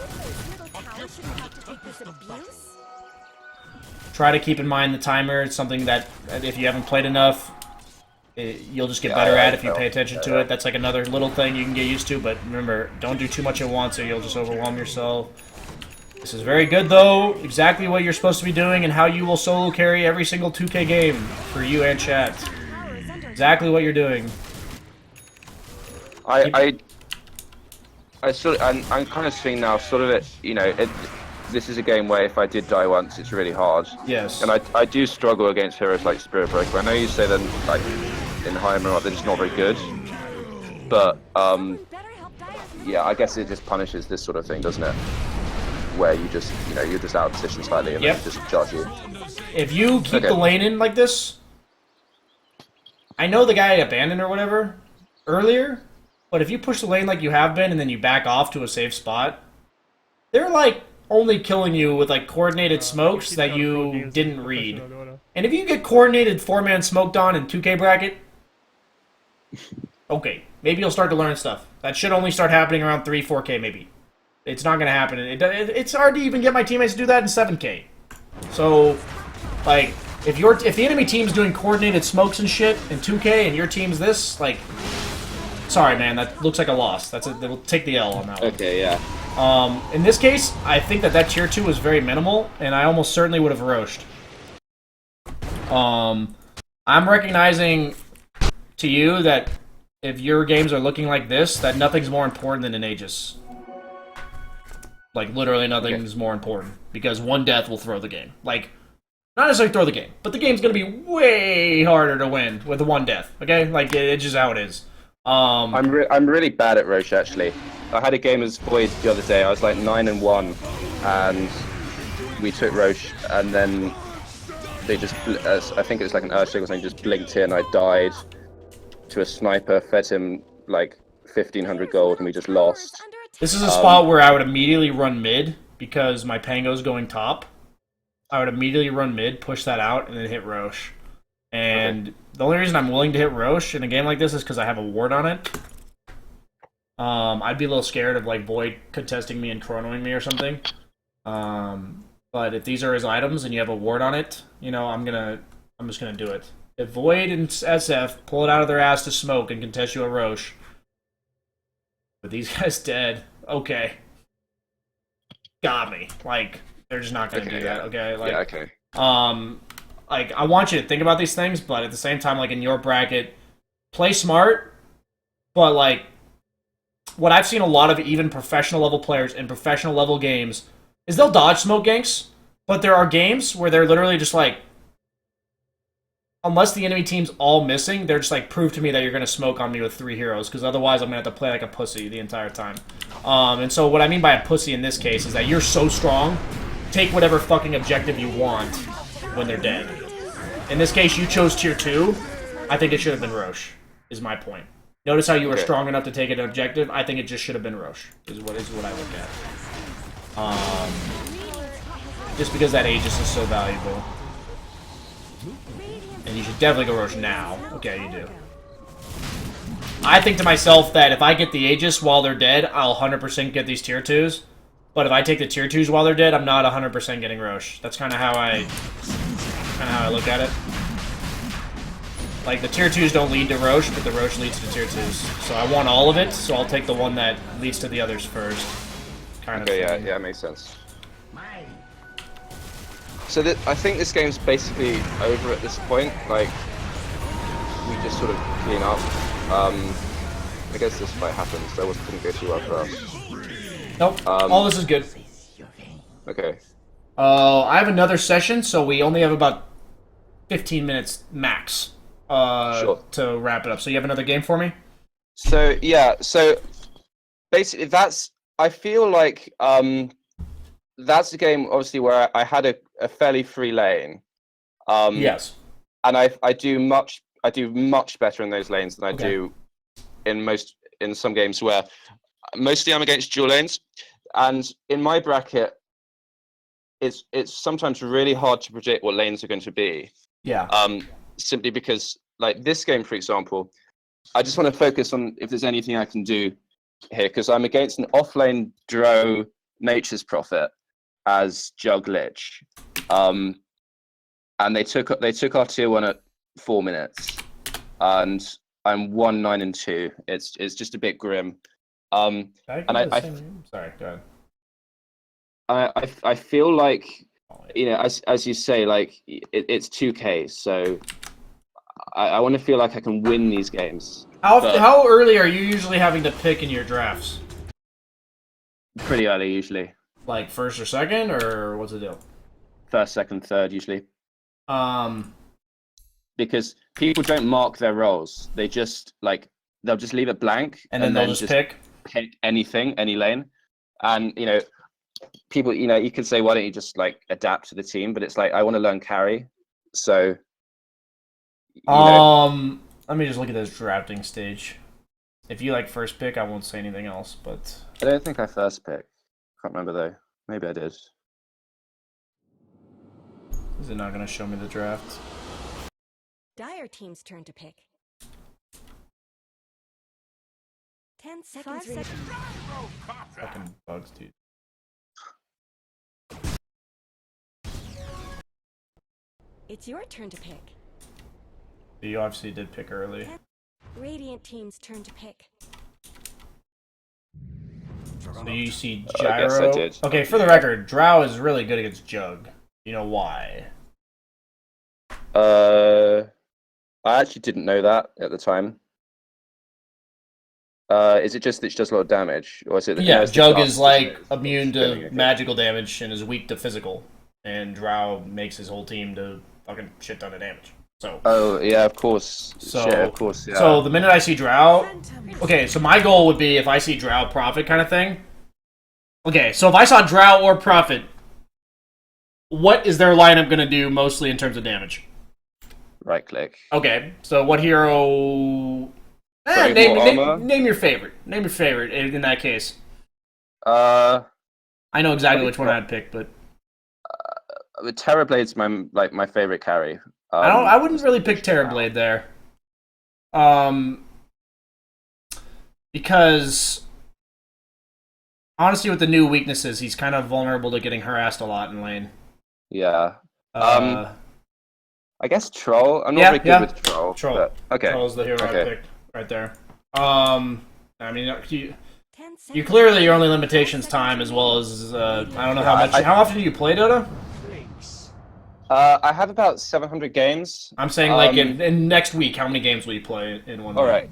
Try to keep in mind the timer. It's something that, if you haven't played enough, You'll just get Yeah, better I at if you know. pay attention to it. That's like another little thing you can get used to, but remember, don't do too much at once or you'll just overwhelm yourself. This is very good, though. Exactly what you're supposed to be doing and how you will solo carry every single 2K game for you and chat. Exactly what you're doing. I'm kind of seeing now, sort of this is a game where if I did die once, it's really hard. Yes. And I do struggle against heroes like Spirit Breaker. I know you say then, like, in higher they're just not very good. But, yeah, I guess it just punishes this sort of thing, doesn't it? Where you just, you're just out of position slightly and then just charge you. If you keep the lane in like this, I know the guy abandoned or whatever earlier, but if you push the lane like you have been and then you back off to a safe spot, they're like only killing you with like coordinated smokes that you didn't read. And if you get coordinated 4-man smoked on in 2K bracket, okay, maybe you'll start to learn stuff. That should only start happening around 3, 4K maybe. It's not going to happen. It's hard to even get my teammates to do that in 7K. So, like, if the enemy team's doing coordinated smokes and shit in 2K and your team's this, like, sorry, man, that looks like a loss. They'll take the L on that one. Okay, yeah. In this case, I think that tier 2 was very minimal, and I almost certainly would have roached. I'm recognizing to you that if your games are looking like this, that nothing's more important than an Aegis. Like, literally nothing's more important. Because one death will throw the game. Like, not necessarily throw the game, but the game's gonna be way harder to win with the one death, okay? Like, it's just how it is. I'm really bad at Roche, actually. I had a game as Void the other day. I was like 9-1, and we took Roche, and then they just, I think it was like an Earthshake or something, just blinked in. I died to a sniper, fed him like 1,500 gold, and we just lost. This is a spot where I would immediately run mid, because my Pango's going top. I would immediately run mid, push that out, and then hit Roche. And the only reason I'm willing to hit Roche in a game like this is because I have a ward on it. I'd be a little scared of like Void contesting me and chronoing me or something. But if these are his items and you have a ward on it, I'm just gonna do it. If Void and SF pull it out of their ass to smoke and contest you a Roche, but these guys dead, okay, got me. Like, they're just not gonna do that. Okay, like, yeah, okay. Like, I want you to think about these things, but at the same time, like, in your bracket, play smart, but, like, what I've seen a lot of even professional level players in professional level games is they'll dodge smoke ganks, but there are games where they're literally just like, unless the enemy team's all missing, they're just like, prove to me that you're going to smoke on me with 3 heroes, because otherwise I'm going to have to play like a pussy the entire time. And so what I mean by a pussy in this case is that you're so strong, take whatever fucking objective you want when they're dead. In this case, you chose tier 2. I think it should have been Roche, is my point. Notice how you were strong enough to take an objective? I think it just should have been Roche, is what I look at. Just because that Aegis is so valuable. And you should definitely go Roche now. Okay, you do. I think to myself that if I get the Aegis while they're dead, I'll 100% get these tier 2s. But if I take the tier 2s while they're dead, I'm not 100% getting Roche. That's kind of how I look at it. Like, the tier 2s don't lead to Roche, but the Roche leads to tier 2s. So I want all of it, so I'll take the one that leads to the others first. Kind of thing. Yeah, makes sense. So I think this game's basically over at this point. Like, we just sort of clean up. I guess this fight happens. That didn't go too well for us. Nope. All this is good. Okay. I have another session, so we only have about 15 minutes max to wrap it up. So you have another game for me? So yeah, so basically I feel like that's a game obviously where I had a fairly free lane. Yes. And I do much better in those lanes than I do in some games where mostly I'm against dual lanes. And in my bracket, it's sometimes really hard to predict what lanes are going to be. Yeah. Simply because, like this game, for example, I just want to focus on if there's anything I can do here, because I'm against an offlane Dro Nature's Prophet as Jugg Lich. And they took our tier 1 at 4 minutes. and I'm 1-9-2. It's just a bit grim. And Sorry, go ahead. I feel like, you know, as you say, like it's 2K, so I want to feel like I can win these games. How early are you usually having to pick in your drafts? Pretty early, usually. Like first or second, or what's the deal? First, second, third, usually. Because people don't mark their roles. They just they'll just leave it blank, and then they'll just pick anything, any lane. And you know, people, you know, you could say, why don't you just like adapt to the team? But it's like I want to learn carry, so. Let me just look at this drafting stage. If you like first pick, I won't say anything else. But I don't think I first picked. Can't remember though. Maybe I did. Is it not going to show me the draft? Dire team's turn to pick. 10 seconds. Fucking bugs, dude. It's your turn to pick. You obviously did pick early. Radiant team's turn to pick. So you see I guess I Gyro. did. Okay, for the record, Drow is really good against Jugg. You know why? I actually didn't know that at the time. Is it just that she does a lot of damage, or is it? Yeah, Jugg is like it's immune to okay. magical damage and is weak to physical, and Drow makes his whole team to fucking shit ton of damage. So. Oh yeah, of course. So yeah, of course. Yeah. So the minute I see Drow, okay. So my goal would be if I see Drow Prophet kind of thing. Okay, so if I saw Drow or Prophet, what is their lineup going to do mostly in terms of damage? Right click. Okay, so what hero? Name your favorite. Name your favorite in that case. I know exactly which one I'd pick, but Terrorblade's my favorite carry. I wouldn't really pick Terrorblade there. Because honestly, with the new weaknesses, he's kind of vulnerable to getting harassed a lot in lane. Yeah. I guess Troll. I'm not very good with Troll. Troll. But, okay. Troll's the hero I picked right there. I mean, you clearly your only limitation's time, as well as I don't know how much. How often do you play Dota? I have about 700 games. I'm saying, like, in next week, how many games will you play in one week? All right.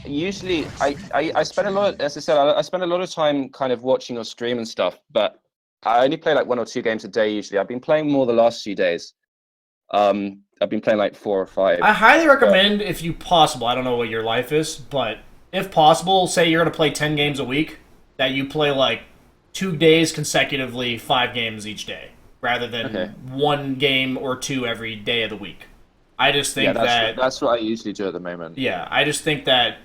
Usually, I spend a lot, as I said, I spend a lot of time kind of watching your stream and stuff, but I only play like 1 or 2 games a day usually. I've been playing more the last few days. I've been playing like 4 or 5. I highly recommend, if you possible, I don't know what your life is, but if possible, say you're going to play 10 games a week, that you play like 2 days consecutively, 5 games each day, rather than 1 game or 2 every day of the week. I just think that's what I usually do at the moment. Yeah, I just think that,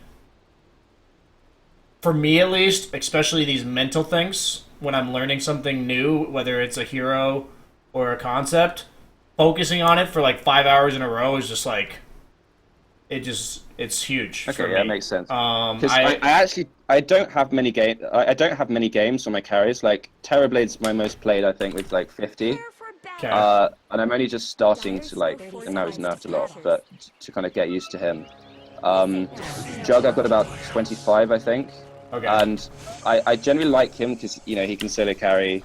for me at least, especially these mental things, when I'm learning something new, whether it's a hero or a concept, focusing on it for like 5 hours in a row is just like, it's huge. Okay, for me. That makes sense. Because I don't have many games. I don't have many games on my carries. Like Terrorblade's my most played, I think, with like 50. Okay. And I'm only just starting to like, and now he's nerfed a lot, but to kind of get used to him. Jugg, I've got about 25, I think. Okay. And I generally like him because, you know, he can solo carry,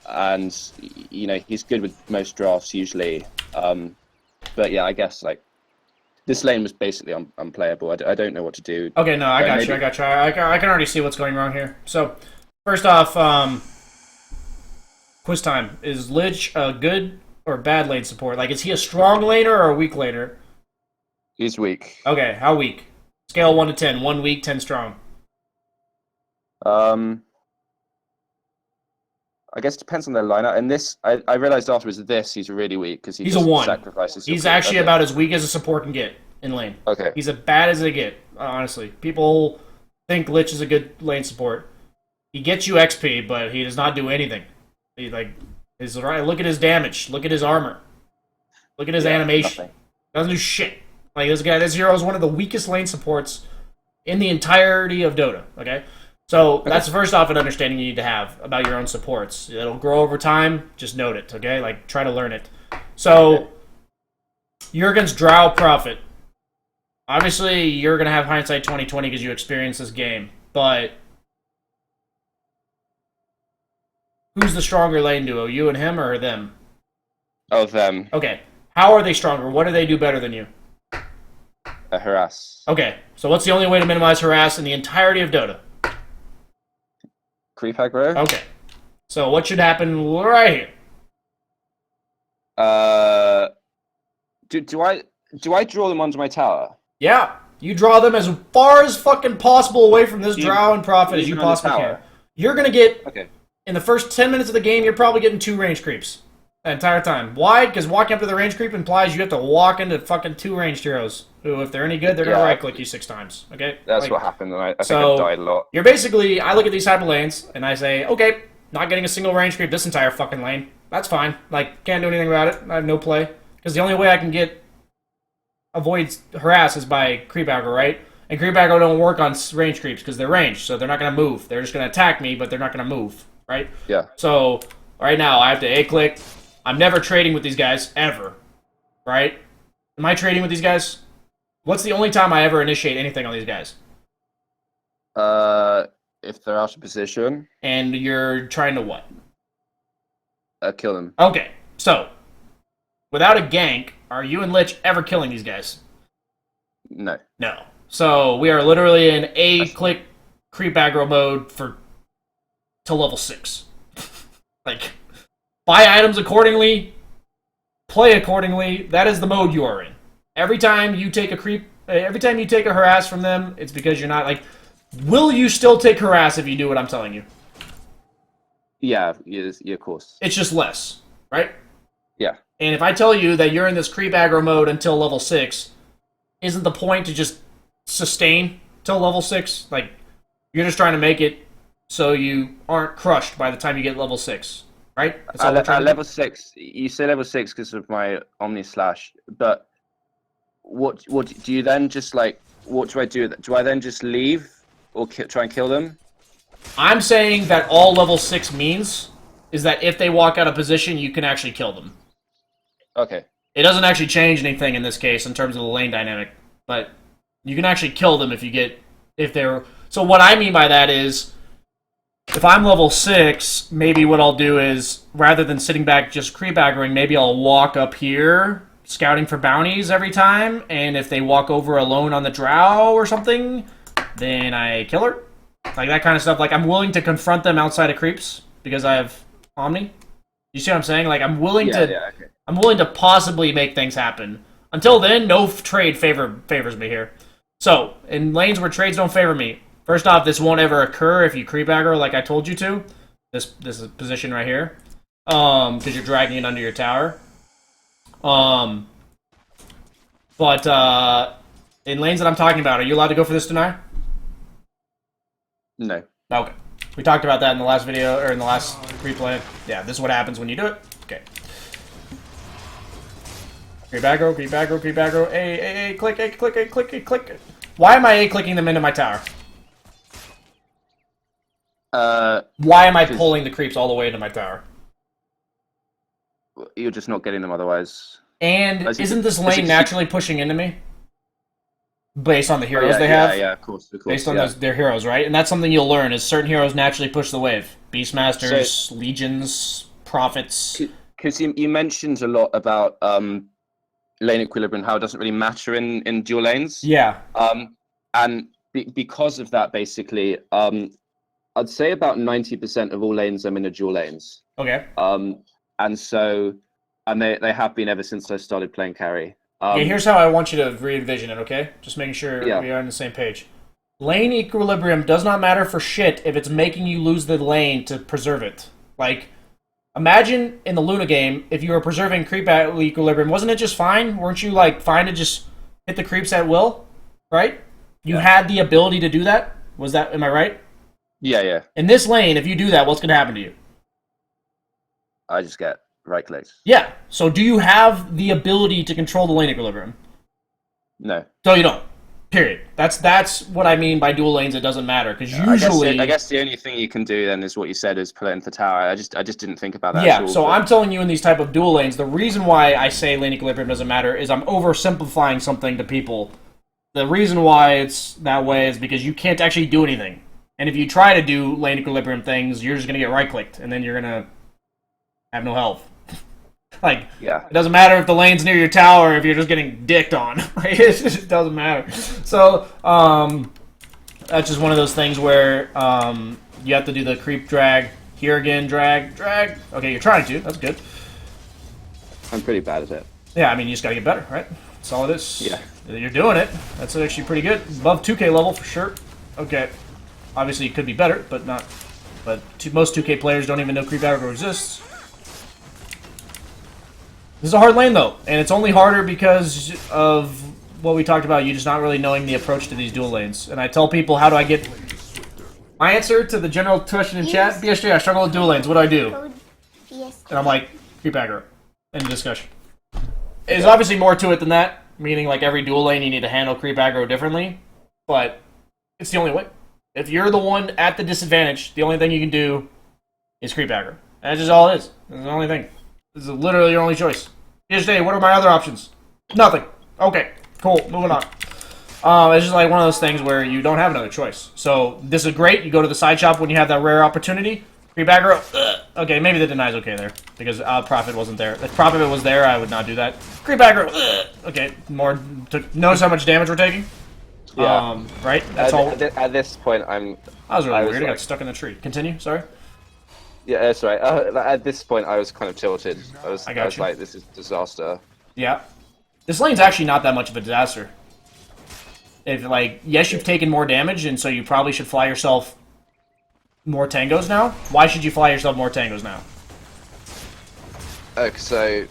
and, you know, he's good with most drafts usually. But yeah, I guess like this lane was basically unplayable. I don't know what to do. Okay, no, I got you. I can already see what's going wrong here. So, first off, quiz time. Is Lich a good or bad lane support? Like, is he a strong laner or a weak laner? He's weak. Okay, how weak? Scale 1 to 10. 1 weak, 10 strong. I guess it depends on their lineup. And this, I realized afterwards that he's really weak because he's a 1. Sacrifices. He's actually about as weak as a support can get in lane. Okay. He's as bad as they get, honestly. People think Lich is a good lane support. He gets you XP, but he does not do anything. He look at his damage. Look at his armor. Look at his animation. Nothing. Doesn't do shit. Like, this hero is one of the weakest lane supports in the entirety of Dota. Okay. So that's first off an understanding you need to have about your own supports. It'll grow over time. Just note it, okay? Like, try to learn it. So, You're against Drow Prophet. Obviously, you're going to have hindsight 2020 because you experienced this game. But who's the stronger lane duo? You and him or them? Oh, them. Okay. How are they stronger? What do they do better than you? Harass. Okay. So what's the only way to minimize harass in the entirety of Dota? Creep aggro. Okay. So what should happen right here? Do I draw them onto my tower? Yeah. You draw them as far as fucking possible away from this You- Drow and Prophet as you even on the possibly can. tower? You're going to get, Okay. in the first 10 minutes of the game, you're probably getting 2 range creeps. The entire time. Why? Because walking up to the range creep implies you have to walk into fucking 2 ranged heroes. Who, if they're any good, they're going to Yeah. right-click you 6 times. Okay? That's Like, what happened, and I think so- I died a lot. You're basically, I look at these type of lanes, and I say, okay, not getting a single range creep this entire fucking lane. That's fine. Like, can't do anything about it. I have no play. Because the only way I can avoid harass is by creep aggro, right? And creep aggro don't work on range creeps because they're ranged, so they're not going to move. They're just going to attack me, but they're not going to move, right? Yeah. So, right now, I have to A-click. I'm never trading with these guys, ever. Right? Am I trading with these guys? What's the only time I ever initiate anything on these guys? If they're out of position, And you're trying to what? kill them. Okay, so, without a gank, are you and Lich ever killing these guys? No. No. So, we are literally in A-click creep aggro mode till level 6. Like, buy items accordingly, play accordingly, that is the mode you are in. Every time you take a harass from them, it's because you're not, like, will you still take harass if you do what I'm telling you? Yeah, of course. It's just less, right? Yeah. And if I tell you that you're in this creep aggro mode until level 6, isn't the point to just sustain till level 6? Like, you're just trying to make it so you aren't crushed by the time you get level 6, right? That's all we're trying At to level 6, you say level 6 because of my Omni Slash, but what do you then just, like, what do I do? Do I then just leave or try and kill them? I'm saying that all level 6 means is that if they walk out of position, you can actually kill them. Okay. It doesn't actually change anything in this case in terms of the lane dynamic, but you can actually kill them if they're... So what I mean by that is, if I'm level 6, maybe what I'll do is, rather than sitting back just creep aggroing, maybe I'll walk up here, scouting for bounties every time, and if they walk over alone on the drow or something, then I kill her. Like that kind of stuff. Like, I'm willing to confront them outside of creeps, because I have Omni. You see what I'm saying? Like, I'm willing Okay. I'm willing to possibly make things happen. Until then, no trade favors me here. So, in lanes where trades don't favor me, first off, this won't ever occur if you creep aggro like I told you to. This is position right here. Because you're dragging it under your tower. But in lanes that I'm talking about, are you allowed to go for this tonight? No. Okay. We talked about that in the last video, or in the last replay. Yeah, this is what happens when you do it. Okay. Creep aggro, creep aggro, creep aggro. A, click, A, click, A, click, A, click. Why am I A-clicking them into my tower? Why am I pulling the creeps all the way into my tower? You're just not getting them otherwise. And isn't this lane naturally pushing into me? Based on the heroes they have? Yeah, of course. Based on their heroes, right? And that's something you'll learn, is certain heroes naturally push the wave. Beastmasters, Legions, Prophets. Because you mentioned a lot about lane equilibrium, how it doesn't really matter in dual lanes. Yeah. And because of that, basically, I'd say about 90% of all lanes I'm in are dual lanes. Okay. And they have been ever since I started playing carry. Okay, here's how I want you to re-envision it, okay? Just making sure we are on the same page. Lane equilibrium does not matter for shit if it's making you lose the lane to preserve it. Like, imagine in the Luna game, if you were preserving creep at equilibrium, wasn't it just fine? Weren't you, like, fine to just hit the creeps at will? Right? You had the ability to do that? Am I right? Yeah. In this lane, if you do that, what's going to happen to you? I just get right-clicked. Yeah. So do you have the ability to control the lane equilibrium? No. No, you don't. Period. That's what I mean by dual lanes. It doesn't matter because usually, I guess the only thing you can do then is what you said is pull it into tower. I just didn't think about that. yeah. At all, So but- I'm telling you in these type of dual lanes, the reason why I say lane equilibrium doesn't matter is I'm oversimplifying something to people. The reason why it's that way is because you can't actually do anything, and if you try to do lane equilibrium things, you're just gonna get right clicked, and then you're gonna have no health. Like, Yeah. it doesn't matter if the lane's near your tower if you're just getting dicked on. Like, it just doesn't matter. So, that's just one of those things where you have to do the creep drag. Here again, drag. Okay, you're trying to. That's good. I'm pretty bad at it. Yeah, I mean, you just gotta get better, right? That's all it is. Yeah. You're doing it. That's actually pretty good. Above 2K level, for sure. Okay. Obviously, you could be better, but not... But most 2K players don't even know creep aggro exists. This is a hard lane, though, and it's only harder because of what we talked about, you just not really knowing the approach to these dual lanes. And I tell people, how do I get... My answer to the general question in chat, BSJ, I struggle with dual lanes, what do I do? And I'm like, creep aggro. End of discussion. There's obviously more to it than that, meaning like every dual lane you need to handle creep aggro differently, but it's the only way. If you're the one at the disadvantage, the only thing you can do is creep aggro. That's just all it is. That's the only thing. This is literally your only choice. BSJ, what are my other options? Nothing. Okay, cool, moving on. It's just like one of those things where you don't have another choice. So this is great. You go to the side shop when you have that rare opportunity. Creep aggro. Okay, maybe the deny's okay there because Prophet wasn't there. If Prophet was there, I would not do that. Creep aggro. Okay, more. Notice how much damage we're taking. Yeah. Right. That's all. At this point, That was really weird. I got stuck in the tree. Continue. Sorry. Yeah, that's right. At this point, I was kind of tilted. I was you. like, this is disaster. Yeah. This lane's actually not that much of a disaster. If, like, yes, you've taken more damage, and so you probably should fly yourself more tangos now. Why should you fly yourself more tangos now? So,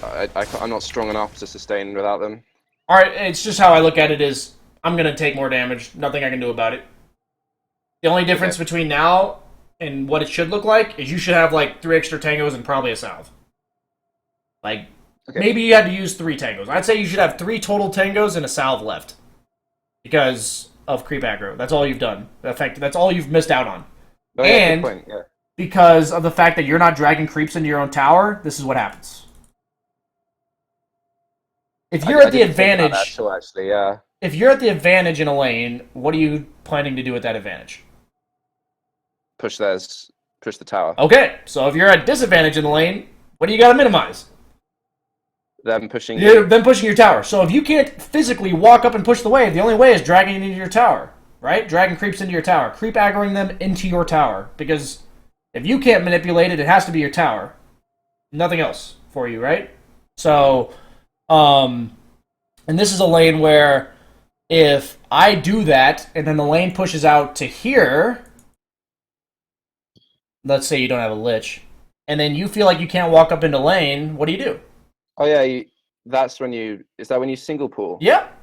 I'm not strong enough to sustain without them. Alright, it's just how I look at it is, I'm going to take more damage. Nothing I can do about it. The only difference between now and what it should look like is you should have, like, 3 extra tangos and probably a salve. Like, maybe you had to use 3 tangos. I'd say you should have 3 total tangos and a salve left. Because of creep aggro. That's all you've done. That's all you've missed out on. Oh, yeah, and good point, yeah. because of the fact that you're not dragging creeps into your own tower, this is what happens. If you're at the advantage, actually, yeah. if you're at the advantage in a lane, what are you planning to do with that advantage? Push the tower. Okay, so if you're at disadvantage in the lane, what do you got to minimize? Them pushing. Them pushing your tower. So if you can't physically walk up and push the wave, the only way is dragging it into your tower, right? Dragging creeps into your tower. Creep aggroing them into your tower. Because if you can't manipulate it, it has to be your tower. Nothing else for you, right? So, and this is a lane where if I do that, and then the lane pushes out to here, let's say you don't have a lich, and then you feel like you can't walk up into lane, what do? Oh yeah, that's when you. Is that when you single pull? Yep.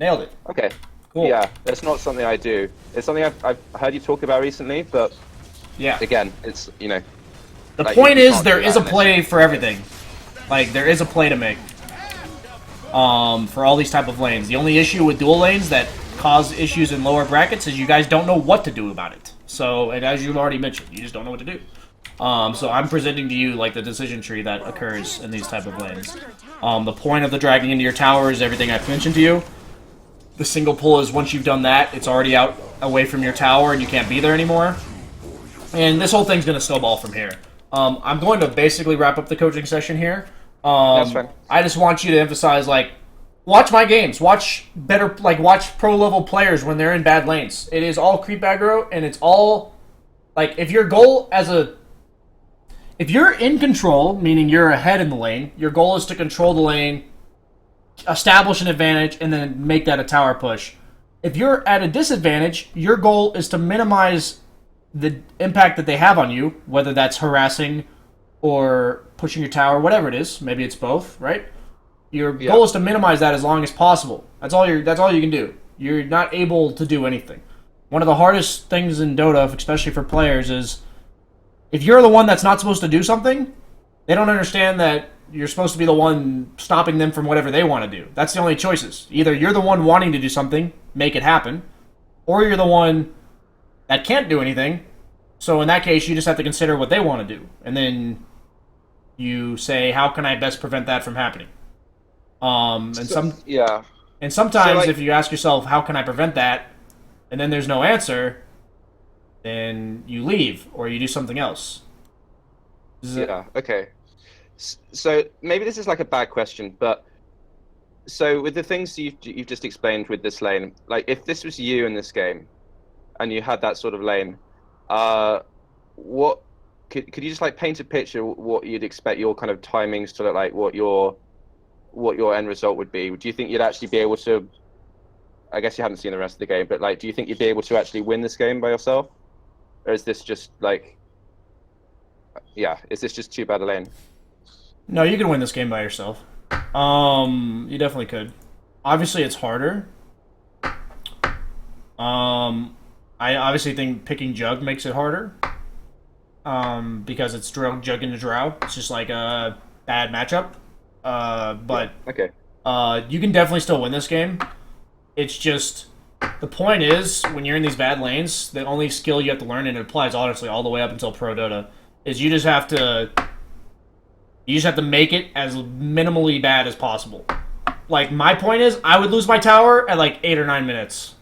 Nailed it. Okay. Cool. Yeah, that's not something I do. It's something I've heard you talk about recently, but yeah, again, it's The like, point you is, can't there do is that a play for everything. Like, there is a play to make. For all these type of lanes. The only issue with dual lanes that cause issues in lower brackets is you guys don't know what to do about it. So, and as you've already mentioned, you just don't know what to do. So I'm presenting to you like the decision tree that occurs in these type of lanes. The point of the dragging into your tower is everything I've mentioned to you. The single pull is once you've done that, it's already out away from your tower and you can't be there anymore. And this whole thing's going to snowball from here. I'm going to basically wrap up the coaching session here. That's fine. I just want you to emphasize, like, watch my games. Watch watch pro-level players when they're in bad lanes. It is all creep aggro, and it's all, like, if your goal if you're in control, meaning you're ahead in the lane, your goal is to control the lane, establish an advantage, and then make that a tower push. If you're at a disadvantage, your goal is to minimize the impact that they have on you, whether that's harassing or pushing your tower, whatever it is. Maybe it's both, right? Your goal is to minimize that as long as possible. That's all you can do. You're not able to do anything. One of the hardest things in Dota, especially for players, is if you're the one that's not supposed to do something, they don't understand that you're supposed to be the one stopping them from whatever they want to do. That's the only choices. Either you're the one wanting to do something, make it happen, or you're the one that can't do anything. So in that case, you just have to consider what they want to do, and then you say, "How can I best prevent that from happening?" And sometimes So, like, if you ask yourself, "How can I prevent that?" and then there's no answer, then you leave or you do something else. Yeah. Okay. So maybe this is like a bad question, but so with the things you've just explained with this lane, like if this was you in this game, and you had that sort of lane, what could you just like paint a picture what you'd expect your kind of timings to look like, what your end result would be? Do you think you'd actually be able to? I guess you haven't seen the rest of the game, but like, do you think you'd be able to actually win this game by yourself, or is this just like, yeah, is this just too bad a lane? No, you can win this game by yourself. You definitely could. Obviously, it's harder. I obviously think picking Jugg makes it harder. Because it's Jugg into Drow. It's just like a bad matchup. But Okay. you can definitely still win this game. It's just the point is when you're in these bad lanes, the only skill you have to learn, and it applies honestly all the way up until Pro Dota, is you just have to make it as minimally bad as possible. Like my point is, I would lose my tower at like 8 or 9 minutes.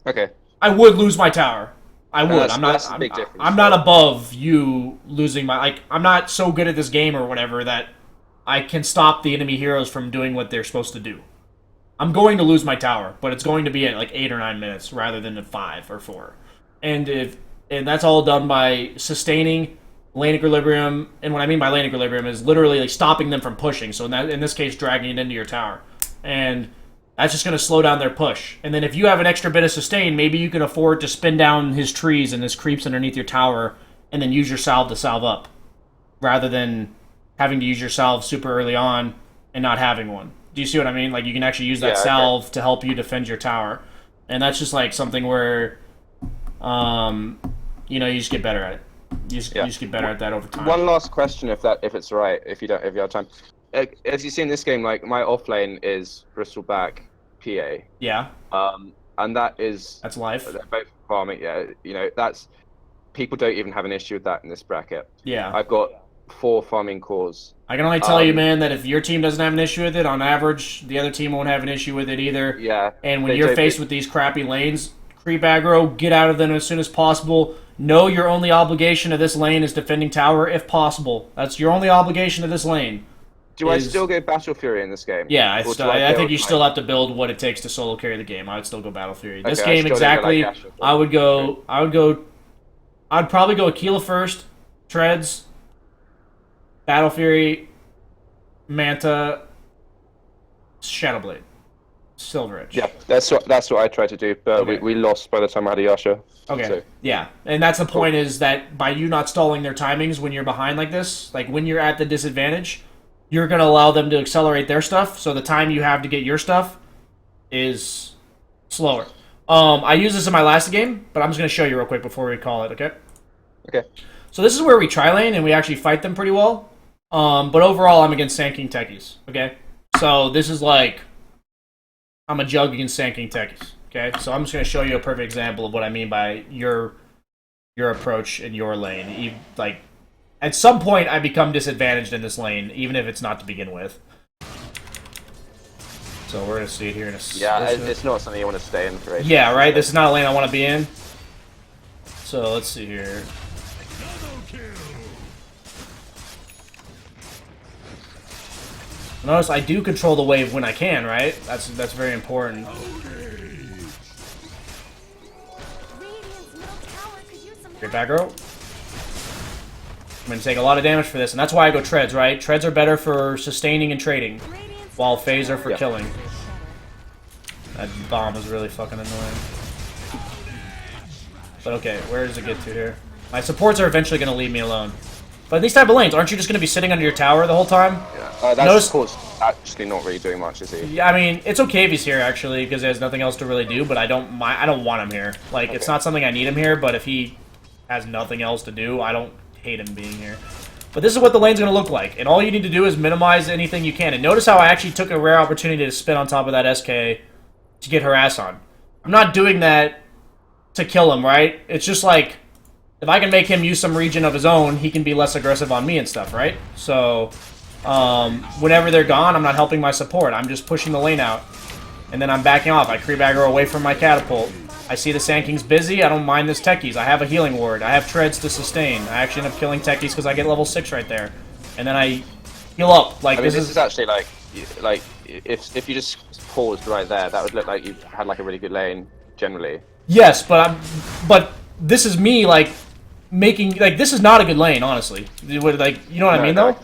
Okay. I would lose my tower. I would. That's a big difference. I'm not above you losing my. Like, I'm not so good at this game or whatever that I can stop the enemy heroes from doing what they're supposed to do. I'm going to lose my tower, but it's going to be at like 8 or 9 minutes rather than at 5 or 4. And that's all done by sustaining lane equilibrium. And what I mean by lane equilibrium is literally like stopping them from pushing. So in this case, dragging it into your tower. And that's just going to slow down their push. And then if you have an extra bit of sustain, maybe you can afford to spin down his trees and his creeps underneath your tower and then use your salve to salve up. Rather than having to use your salve super early on and not having one. Do you see what I mean? Like, you can actually use that salve to help you defend your tower. And that's just like something where, you just get better at it. You just get better at that over time. One last question, if it's right, if you have time. As you see in this game, like my off lane is Bristleback, PA. Yeah. And that's life. They're both farming. Yeah, that's people don't even have an issue with that in this bracket. Yeah. I've got 4 farming cores. I can only tell you, man, that if your team doesn't have an issue with it, on average, the other team won't have an issue with it either. Yeah. And when you're faced with these crappy lanes, creep aggro, get out of them as soon as possible. Know your only obligation to this lane is defending tower if possible. That's your only obligation to this lane. Do I still go Battle Fury in this game? Yeah, I think you still have to build what it takes to solo carry the game. I would still go Battle Fury. This Okay, game exactly, I'd probably go Aquila first, Treads, Battle Fury, Manta, Shadowblade, Silver Edge. Yeah, that's what I tried to do, but we lost by the time I had a Yasha. Okay. So. Yeah, and that's the point is that by you not stalling their timings when you're behind like this, like when you're at the disadvantage, you're going to allow them to accelerate their stuff, so the time you have to get your stuff is slower. I used this in my last game, but I'm just going to show you real quick before we call it, okay? Okay. So this is where we tri-lane, and we actually fight them pretty well. But overall, I'm against Sand King techies, okay? So this is like, I'm a Jugg against Sand King techies, okay? So I'm just going to show you a perfect example of what I mean by your approach in your lane. Like, at some point, I become disadvantaged in this lane, even if it's not to begin with. So we're going to see it here in a second. Yeah, it's not something you want to stay in for ages. Yeah, right? This is not a lane I want to be in. So let's see here. Notice I do control the wave when I can, right? That's very important. Great back row. I'm going to take a lot of damage for this, and that's why I go Treads, right? Treads are better for sustaining and trading, while Phase are for killing. That bomb is really fucking annoying. But okay, where does it get to here? My supports are eventually going to leave me alone. But in these type of lanes, aren't you just going to be sitting under your tower the whole time? Yeah, that's of course actually not really doing much, is he? Yeah, I mean, it's okay if he's here, actually, because he has nothing else to really do, but I don't want him here. Like, It's not something I need him here, but if he has nothing else to do, I don't hate him being here. But this is what the lane's going to look like. And all you need to do is minimize anything you can. And notice how I actually took a rare opportunity to spin on top of that SK to get her ass on. I'm not doing that to kill him, right? It's just like, if I can make him use some region of his own, he can be less aggressive on me and stuff, right? So, whenever they're gone, I'm not helping my support. I'm just pushing the lane out. And then I'm backing off. I creep aggro away from my catapult. I see the Sand King's busy. I don't mind this techies. I have a healing ward. I have treads to sustain. I actually end up killing techies because I get level 6 right there. And then I heal up. Like, I mean, this is actually like if you just paused right there, that would look like you had like a really good lane generally. Yes, but this is me like making like this is not a good lane, honestly. Like, you know what I mean though?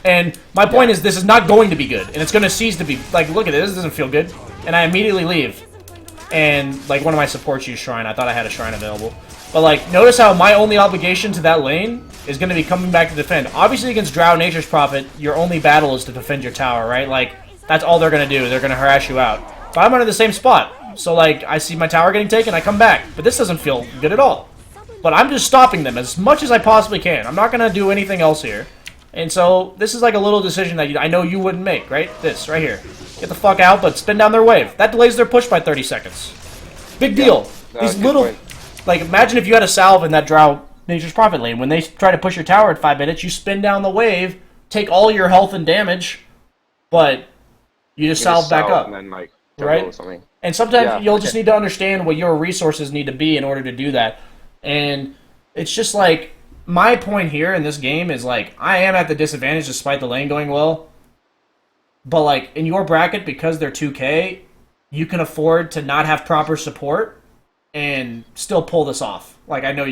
And my point is this is not going to be good, and it's going to cease to be. Like, look at this. This doesn't feel good, and I immediately leave. And like one of my supports used shrine. I thought I had a shrine available, but like notice how my only obligation to that lane is going to be coming back to defend. Obviously against Drow Nature's Prophet, your only battle is to defend your tower, right? Like that's all they're going to do. They're going to harass you out. But I'm under the same spot, so like I see my tower getting taken, I come back. But this doesn't feel good at all. But I'm just stopping them as much as I possibly can. I'm not going to do anything else here. And so this is like a little decision that I know you wouldn't make, right? This right here. Get the fuck out, but spin down their wave. That delays their push by 30 seconds. Big deal. No, These little... point. Like, imagine if you had a salve in that Drow Nature's Prophet lane. When they try to push your tower at 5 minutes, you spin down the wave, take all your health and damage, but you just salve back up. And then, like, right? Or something. And sometimes you'll just need to understand what your resources need to be in order to do that. And it's just like, my point here in this game is like, I am at the disadvantage despite the lane going well. But like, in your bracket, because they're 2K, you can afford to not have proper support and still pull this off. Like, I know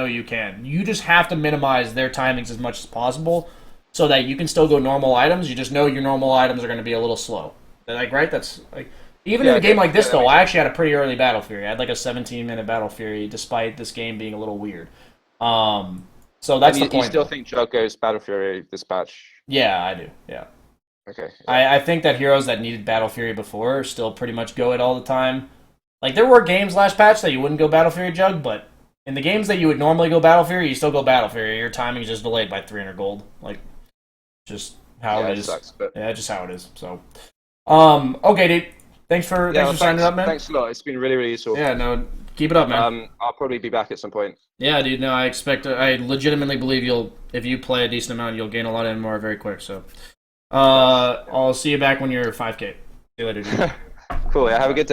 you can. You just have to minimize their timings as much as possible so that you can still go normal items. You just know your normal items are going to be a little slow. Like, right? That's like, even in a game like this, though, I actually had a pretty early Battle Fury. I had like a 17-minute Battle Fury, despite this game being a little weird. So that's the point. You still think Jugg goes Battle Fury this patch? Yeah, I do. Yeah. Okay. I think that heroes that needed Battle Fury before still pretty much go it all the time. Like, there were games last patch that you wouldn't go Battle Fury Jugg, but in the games that you would normally go Battle Fury, you still go Battle Fury. Your timing is just delayed by 300 gold. Like, just how it is. Sucks, but... Yeah, just how it is. So, okay, dude. Thanks for signing up, man. Thanks a lot. It's been really, really useful. Yeah, no, keep it up, man. I'll probably be back at some point. Yeah, dude. No, I legitimately believe if you play a decent amount, you'll gain a lot of MMR very quick. So, I'll see you back when you're 5K. See you later, dude. Cool. Yeah, have a good day.